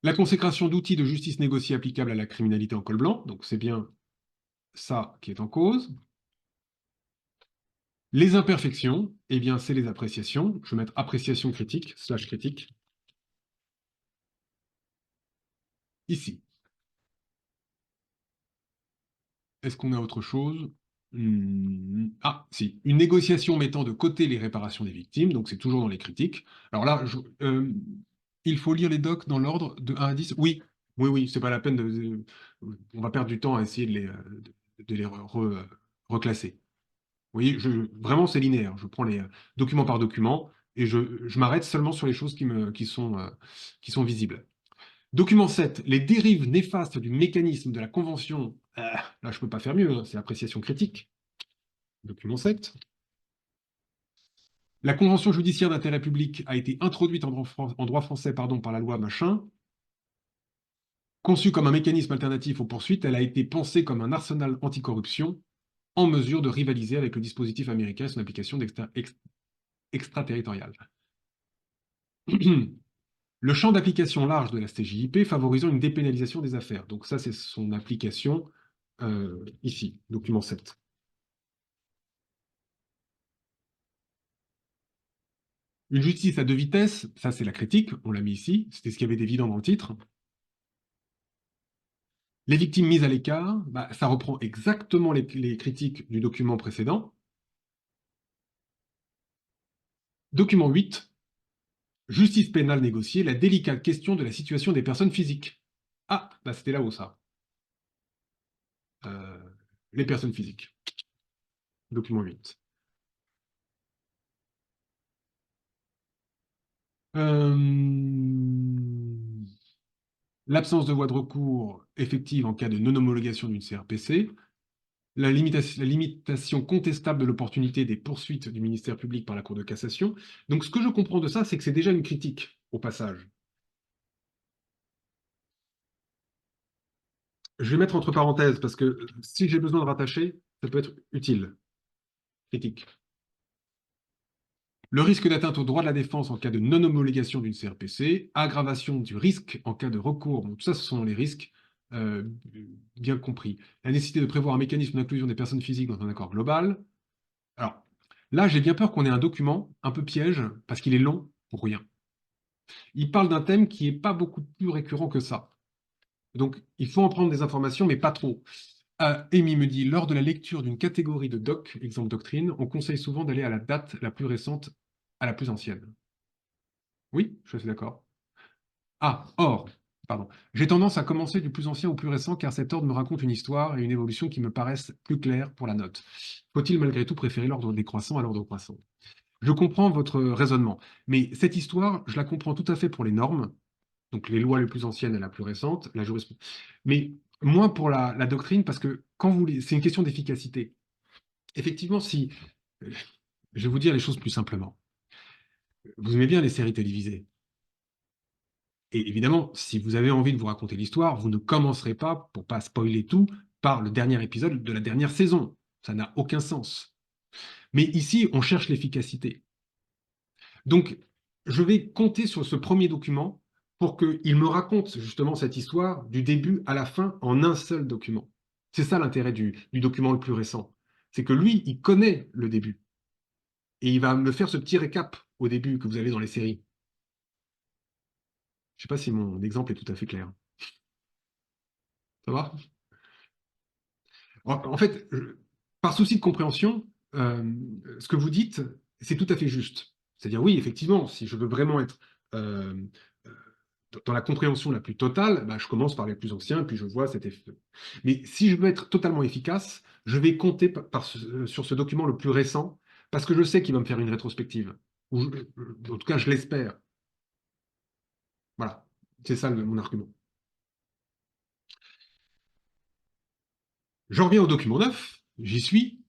La consécration d'outils de justice négociée applicables à la criminalité en col blanc. Donc, c'est bien ça qui est en cause. Les imperfections, eh bien, c'est les appréciations. Je vais mettre appréciation critique, slash critique, ici. Est-ce qu'on a autre chose? Ah, si. Une négociation mettant de côté les réparations des victimes, donc c'est toujours dans les critiques. Alors là, il faut lire les docs dans l'ordre de 1 à 10. Oui, oui, oui, c'est pas la peine on va perdre du temps à essayer de les reclasser. Vous voyez, vraiment, c'est linéaire. Je prends les documents par document et je m'arrête seulement sur les choses qui sont visibles. Document 7, les dérives néfastes du mécanisme de la convention. Là, je ne peux pas faire mieux, hein, c'est appréciation critique. Document 7. La convention judiciaire d'intérêt public a été introduite en droit français par la loi machin. Conçue comme un mécanisme alternatif aux poursuites, elle a été pensée comme un arsenal anticorruption en mesure de rivaliser avec le dispositif américain et son application extraterritoriale. Le champ d'application large de la CJIP favorisant une dépénalisation des affaires. Donc ça, c'est son application ici, document 7. Une justice à deux vitesses, ça c'est la critique, on l'a mis ici, c'était ce qu'il y avait d'évident dans le titre. Les victimes mises à l'écart, bah, ça reprend exactement les critiques du document précédent. Document 8, justice pénale négociée, la délicate question de la situation des personnes physiques. Ah, bah c'était là-haut ça. Euh, les personnes physiques. Document 8. L'absence de voie de recours effective en cas de non-homologation d'une CRPC, la limitation contestable de l'opportunité des poursuites du ministère public par la Cour de cassation. Donc ce que je comprends de ça, c'est que c'est déjà une critique, au passage. Je vais mettre entre parenthèses, parce que si j'ai besoin de rattacher, ça peut être utile. Critique. Le risque d'atteinte au droit de la défense en cas de non-homologation d'une CRPC, aggravation du risque en cas de recours, donc tout ça, ce sont les risques euh, bien compris. La nécessité de prévoir un mécanisme d'inclusion des personnes physiques dans un accord global. Alors, là, j'ai bien peur qu'on ait un document un peu piège, parce qu'il est long pour rien. Il parle d'un thème qui n'est pas beaucoup plus récurrent que ça. Donc, il faut en prendre des informations, mais pas trop. Amy me dit, lors de la lecture d'une catégorie de doc, exemple doctrine, on conseille souvent d'aller à la date la plus récente à la plus ancienne. Oui, je suis d'accord. Ah, or, pardon. J'ai tendance à commencer du plus ancien au plus récent, car cet ordre me raconte une histoire et une évolution qui me paraissent plus claires pour la note. Faut-il malgré tout préférer l'ordre décroissant à l'ordre croissant? Je comprends votre raisonnement, mais cette histoire, je la comprends tout à fait pour les normes, donc les lois les plus anciennes et la plus récente, la jurisprudence, mais moins pour la doctrine, parce que c'est une question d'efficacité. Effectivement, si, je vais vous dire les choses plus simplement. Vous aimez bien les séries télévisées. Et évidemment, si vous avez envie de vous raconter l'histoire, vous ne commencerez pas, pour pas spoiler tout, par le dernier épisode de la dernière saison. Ça n'a aucun sens. Mais ici, on cherche l'efficacité. Donc, je vais compter sur ce premier document pour qu'il me raconte justement cette histoire du début à la fin en un seul document. C'est ça l'intérêt du document le plus récent. C'est que lui, il connaît le début. Et il va me faire ce petit récap au début que vous avez dans les séries. Je ne sais pas si mon exemple est tout à fait clair. Ça va? En fait, par souci de compréhension, ce que vous dites, c'est tout à fait juste. C'est-à-dire, oui, effectivement, si je veux vraiment être dans la compréhension la plus totale, bah, je commence par les plus anciens, puis je vois cet effet. Mais si je veux être totalement efficace, je vais compter sur ce document le plus récent, parce que je sais qu'il va me faire une rétrospective. En tout cas, je l'espère. Voilà, c'est ça mon argument. J'en reviens au document 9, j'y suis.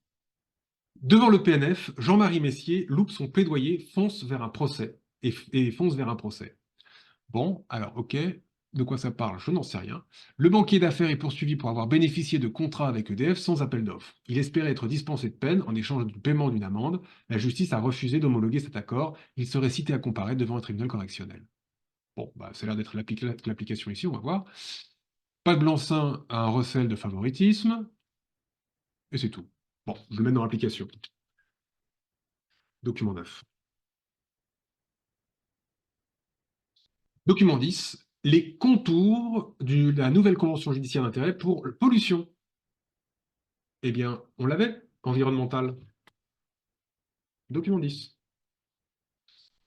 Devant le PNF, Jean-Marie Messier loupe son plaidoyer, fonce vers un procès, et fonce vers un procès. Bon, alors, ok, de quoi ça parle? Je n'en sais rien. Le banquier d'affaires est poursuivi pour avoir bénéficié de contrats avec EDF sans appel d'offres. Il espérait être dispensé de peine en échange du paiement d'une amende. La justice a refusé d'homologuer cet accord. Il serait cité à comparaître devant un tribunal correctionnel. Bon, bah, ça a l'air d'être l'application ici, on va voir. Pas de blanc-seing à un recel de favoritisme, et c'est tout. Bon, je le mets dans l'application. Document 9. Document 10, les contours de la nouvelle convention judiciaire d'intérêt pour pollution. Eh bien, on l'avait, environnemental. Document 10.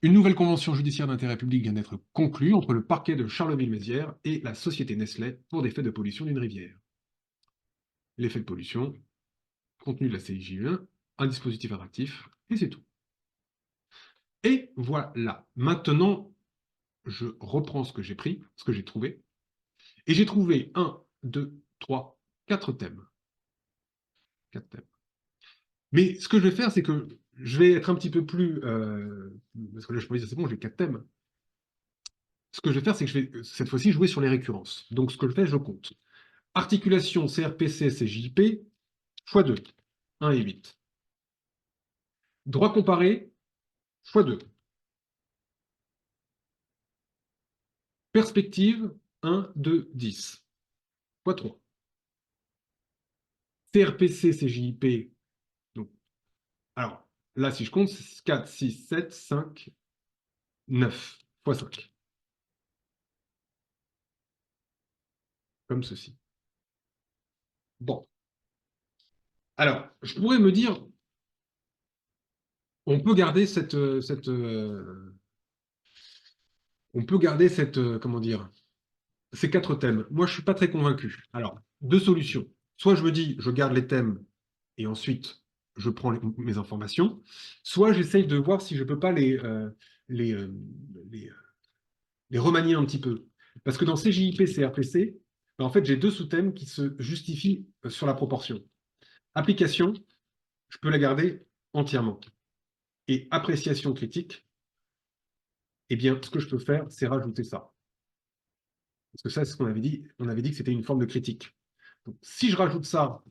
Une nouvelle convention judiciaire d'intérêt public vient d'être conclue entre le parquet de Charleville-Mézières et la société Nestlé pour des faits de pollution d'une rivière. Les faits de pollution, contenu de la CIJ1, un dispositif attractif, et c'est tout. Et voilà. Maintenant, je reprends ce que j'ai pris, ce que j'ai trouvé, et j'ai trouvé 1, 2, 3, 4 thèmes. 4 thèmes. Mais ce que je vais faire, c'est que je vais être un petit peu plus... parce que là, je peux dire, c'est bon, j'ai 4 thèmes. Ce que je vais faire, c'est que je vais, cette fois-ci, jouer sur les récurrences. Donc, ce que je fais, je compte. Articulation CRPC, CJP, fois 2, 1 et 8. Droit comparé, fois 2. Perspective, 1, 2, 10, fois 3. CRPC, CJP, donc, alors, là, si je compte, c'est 4, 6, 7, 5, 9, fois 5. Comme ceci. Bon. Alors, je pourrais me dire, on peut garder on peut garder comment dire, ces 4 thèmes. Moi, je ne suis pas très convaincu. Alors, 2 solutions. Soit je me dis, je garde les thèmes et ensuite je prends mes informations. Soit j'essaye de voir si je ne peux pas les, euh, les, euh, les remanier un petit peu. Parce que dans CJIP, CRPC, ben, en fait, j'ai 2 sous-thèmes qui se justifient sur la proportion. Application, je peux la garder entièrement. Et appréciation critique, eh bien, ce que je peux faire, c'est rajouter ça. Parce que ça, c'est ce qu'on avait dit. On avait dit que c'était une forme de critique. Donc, si je rajoute ça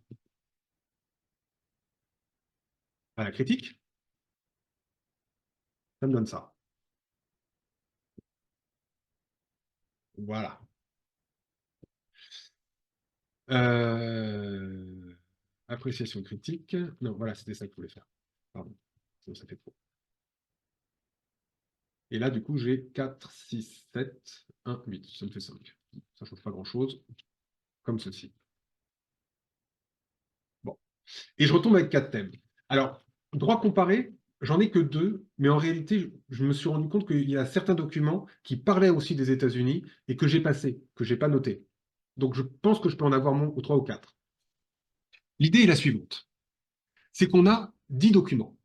à la critique, ça me donne ça. Voilà. Euh, Appréciation critique. Non, voilà, c'était ça que je voulais faire. Pardon. Sinon, ça fait trop. Et là, du coup, j'ai 4, 6, 7, 1, 8. Ça me fait 5. Ça ne change pas grand-chose. Comme ceci. Bon. Et je retombe avec 4 thèmes. Alors, droit comparé, j'en ai que 2, mais en réalité, je me suis rendu compte qu'il y a certains documents qui parlaient aussi des États-Unis et que j'ai passé, que je n'ai pas noté. Donc, je pense que je peux en avoir 3 ou 4. L'idée est la suivante. C'est qu'on a 10 documents.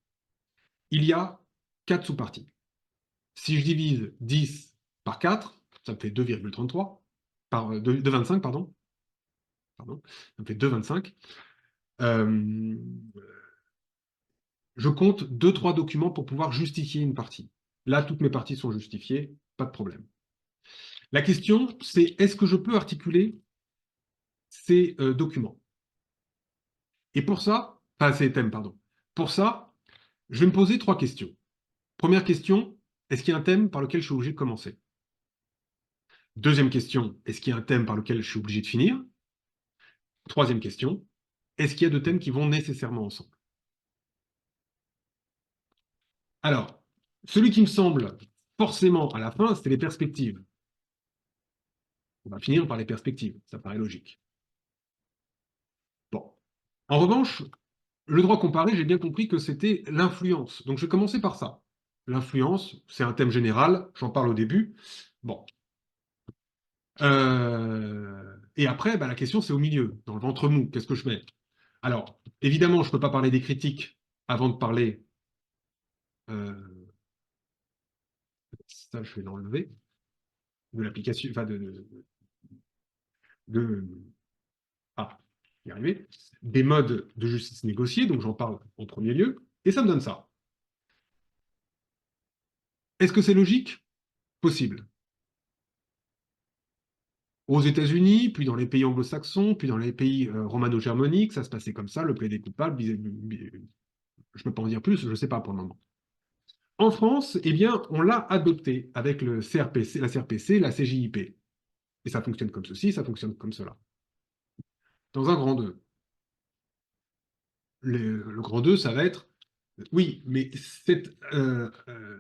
Il y a 4 sous-parties. Si je divise 10 par 4, ça me fait 2,33, 2,25, pardon. Pardon. Ça me fait 2,25. Je compte 2-3 documents pour pouvoir justifier une partie. Là, toutes mes parties sont justifiées, pas de problème. La question, c'est est-ce que je peux articuler ces documents? Et pour ça, enfin ces thèmes, pardon. Pour ça, je vais me poser 3 questions. Première question, est-ce qu'il y a un thème par lequel je suis obligé de commencer? Deuxième question, est-ce qu'il y a un thème par lequel je suis obligé de finir? Troisième question, est-ce qu'il y a 2 thèmes qui vont nécessairement ensemble? Alors, celui qui me semble forcément à la fin, c'est les perspectives. On va finir par les perspectives, ça paraît logique. Bon. En revanche, le droit comparé, j'ai bien compris que c'était l'influence. Donc je vais commencer par ça. L'influence, c'est un thème général, j'en parle au début. Bon. Et après, bah, la question, c'est au milieu, dans le ventre mou. Qu'est-ce que je mets? Alors, évidemment, je ne peux pas parler des critiques avant de parler. euh, Ça, je vais l'enlever. De l'application, enfin de- ah, y arriver, des modes de justice négociée, donc j'en parle en premier lieu, et ça me donne ça. Est-ce que c'est logique? Possible. Aux États-Unis, puis dans les pays anglo-saxons, puis dans les pays romano-germaniques, ça se passait comme ça, le plaidé coupable, je ne peux pas en dire plus, je ne sais pas pour le moment. En France, eh bien, on l'a adopté avec le CRPC, la CRPC, la CJIP. Et ça fonctionne comme ceci, ça fonctionne comme cela. Dans un grand 2. Le grand 2, ça va être oui, mais cette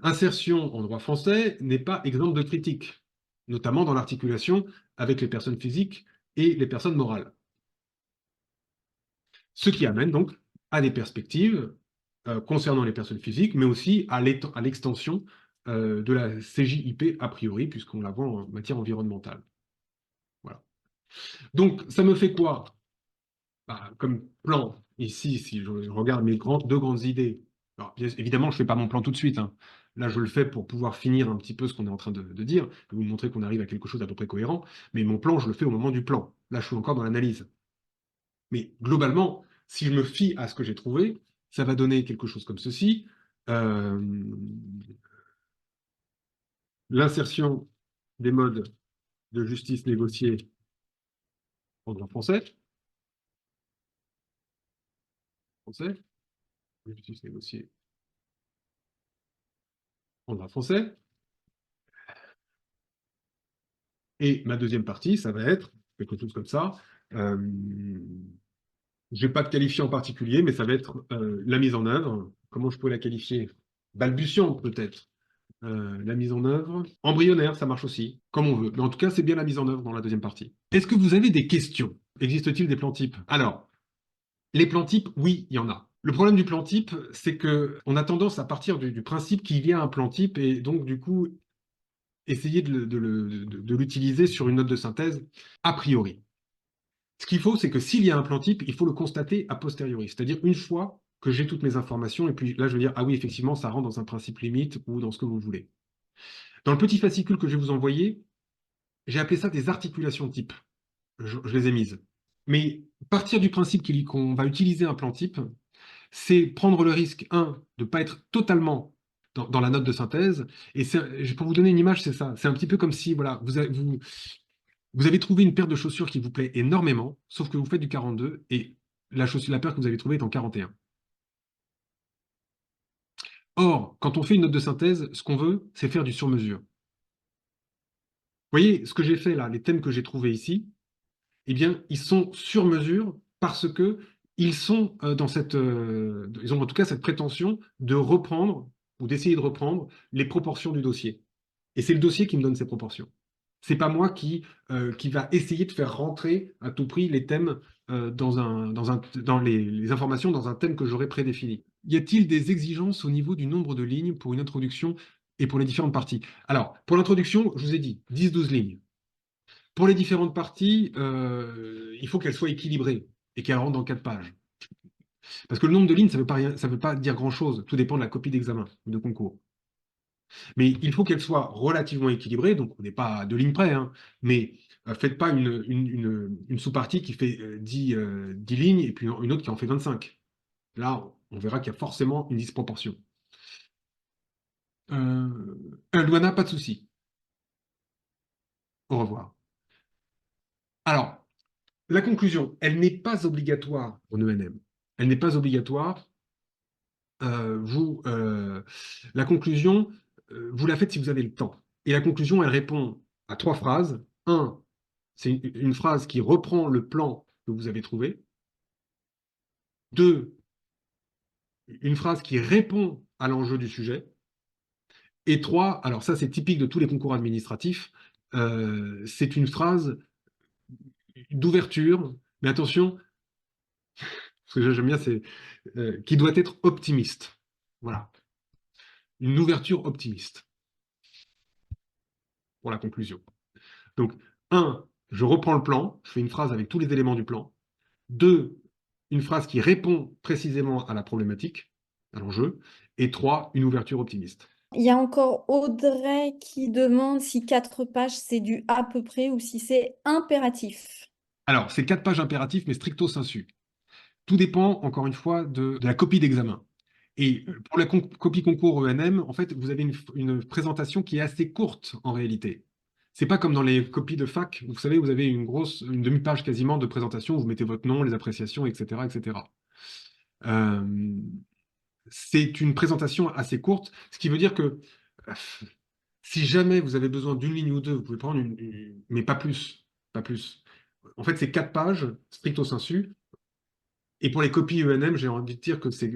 insertion en droit français n'est pas exempte de critique, notamment dans l'articulation avec les personnes physiques et les personnes morales. Ce qui amène donc à des perspectives concernant les personnes physiques, mais aussi à l'extension de la CJIP a priori, puisqu'on la voit en matière environnementale. Voilà. Donc, ça me fait quoi? Bah, comme plan, ici, si je regarde mes deux grandes idées, alors, évidemment, je ne fais pas mon plan tout de suite, hein. Là, je le fais pour pouvoir finir un petit peu ce qu'on est en train de dire, et vous montrer qu'on arrive à quelque chose d'à peu près cohérent, mais mon plan, je le fais au moment du plan. Là, je suis encore dans l'analyse. Mais globalement, si je me fie à ce que j'ai trouvé, ça va donner quelque chose comme ceci. Euh, L'insertion des modes de justice négociée en droit français, justice négociée en droit français. Et ma deuxième partie, ça va être quelque chose comme ça. Euh, je n'ai pas de qualifié en particulier, mais ça va être la mise en œuvre. Comment je pourrais la qualifier? Balbutiante peut-être. La mise en œuvre. Embryonnaire, ça marche aussi, comme on veut. Mais en tout cas, c'est bien la mise en œuvre dans la deuxième partie. Est-ce que vous avez des questions? Existe-t-il des plans types? Alors, les plans types, oui, il y en a. Le problème du plan type, c'est qu'on a tendance à partir du principe qu'il y a un plan type et donc, du coup, essayer de l'utiliser sur une note de synthèse a priori. Ce qu'il faut, c'est que s'il y a un plan type, il faut le constater a posteriori, c'est-à-dire une fois que j'ai toutes mes informations, et puis là, je vais dire, ah oui, effectivement, ça rentre dans un principe limite ou dans ce que vous voulez. Dans le petit fascicule que je vais vous envoyer, j'ai appelé ça des articulations types. Je les ai mises. Mais partir du principe qu'on va utiliser un plan type, c'est prendre le risque, de ne pas être totalement dans la note de synthèse. Et pour vous donner une image, c'est ça. C'est un petit peu comme si voilà, vous avez trouvé une paire de chaussures qui vous plaît énormément, sauf que vous faites du 42 et la paire que vous avez trouvée est en 41. Or, quand on fait une note de synthèse, ce qu'on veut, c'est faire du sur-mesure. Vous voyez, ce que j'ai fait là, les thèmes que j'ai trouvés ici, eh bien, ils sont sur mesure parce que ils sont ils ont en tout cas cette prétention de reprendre ou d'essayer de reprendre les proportions du dossier. Et c'est le dossier qui me donne ces proportions. C'est pas moi qui va essayer de faire rentrer à tout prix les thèmes dans les informations dans un thème que j'aurais prédéfini. Y a-t-il des exigences au niveau du nombre de lignes pour une introduction et pour les différentes parties? Alors, pour l'introduction, je vous ai dit 10-12 lignes. Pour les différentes parties, il faut qu'elles soient équilibrées et qu'elles rentrent dans 4 pages. Parce que le nombre de lignes, ça ne veut pas dire grand-chose. Tout dépend de la copie d'examen ou de concours. Mais il faut qu'elle soit relativement équilibrée, donc on n'est pas à 2 lignes près, hein, mais faites pas une sous-partie qui fait 10 lignes et puis une autre qui en fait 25. Là, on verra qu'il y a forcément une disproportion. Luana, pas de souci. Au revoir. Alors, la conclusion, elle n'est pas obligatoire en ENM. Elle n'est pas obligatoire. La conclusion, vous la faites si vous avez le temps. Et la conclusion, elle répond à 3 phrases. C'est une phrase qui reprend le plan que vous avez trouvé. 2, une phrase qui répond à l'enjeu du sujet. Et 3, alors ça c'est typique de tous les concours administratifs, c'est une phrase d'ouverture, mais attention, ce que j'aime bien, c'est qui doit être optimiste. Voilà, une ouverture optimiste pour la conclusion. Donc, Un, je reprends le plan, je fais une phrase avec tous les éléments du plan. Deux, une phrase qui répond précisément à la problématique, à l'enjeu. Et trois, une ouverture optimiste. Il y a encore Audrey qui demande si 4 pages, c'est du à peu près ou si c'est impératif. Alors, c'est 4 pages impératifs, mais stricto sensu. Tout dépend, encore une fois, de la copie d'examen. Et pour la copie concours ENM, en fait, vous avez une présentation qui est assez courte en réalité. C'est pas comme dans les copies de fac, vous savez, vous avez une demi-page quasiment de présentation, où vous mettez votre nom, les appréciations, etc., etc. Euh, c'est une présentation assez courte, ce qui veut dire que euh, si jamais vous avez besoin d'une ligne ou deux, vous pouvez prendre mais pas plus, pas plus. En fait, c'est 4 pages, stricto sensu, et pour les copies ENM, j'ai envie de dire que c'est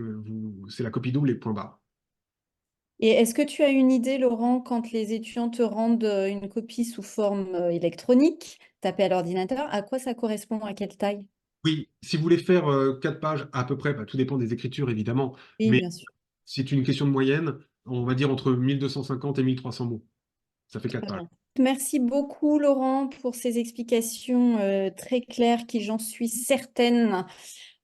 la copie double et point barre. Et est-ce que tu as une idée, Laurent, quand les étudiants te rendent une copie sous forme électronique, tapée à l'ordinateur, à quoi ça correspond, à quelle taille? Oui, si vous voulez faire 4 pages à peu près, bah, tout dépend des écritures évidemment, Oui, mais bien sûr. c'est une question de moyenne, on va dire entre 1250 et 1300 mots. Ça fait 4 Très pages. bien. Merci beaucoup, Laurent, pour ces explications très claires qui, j'en suis certaine,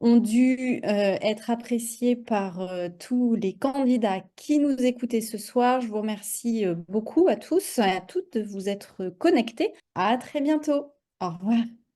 ont dû être appréciées par tous les candidats qui nous écoutaient ce soir. Je vous remercie beaucoup à tous et à toutes de vous être connectés. À très bientôt. Au revoir.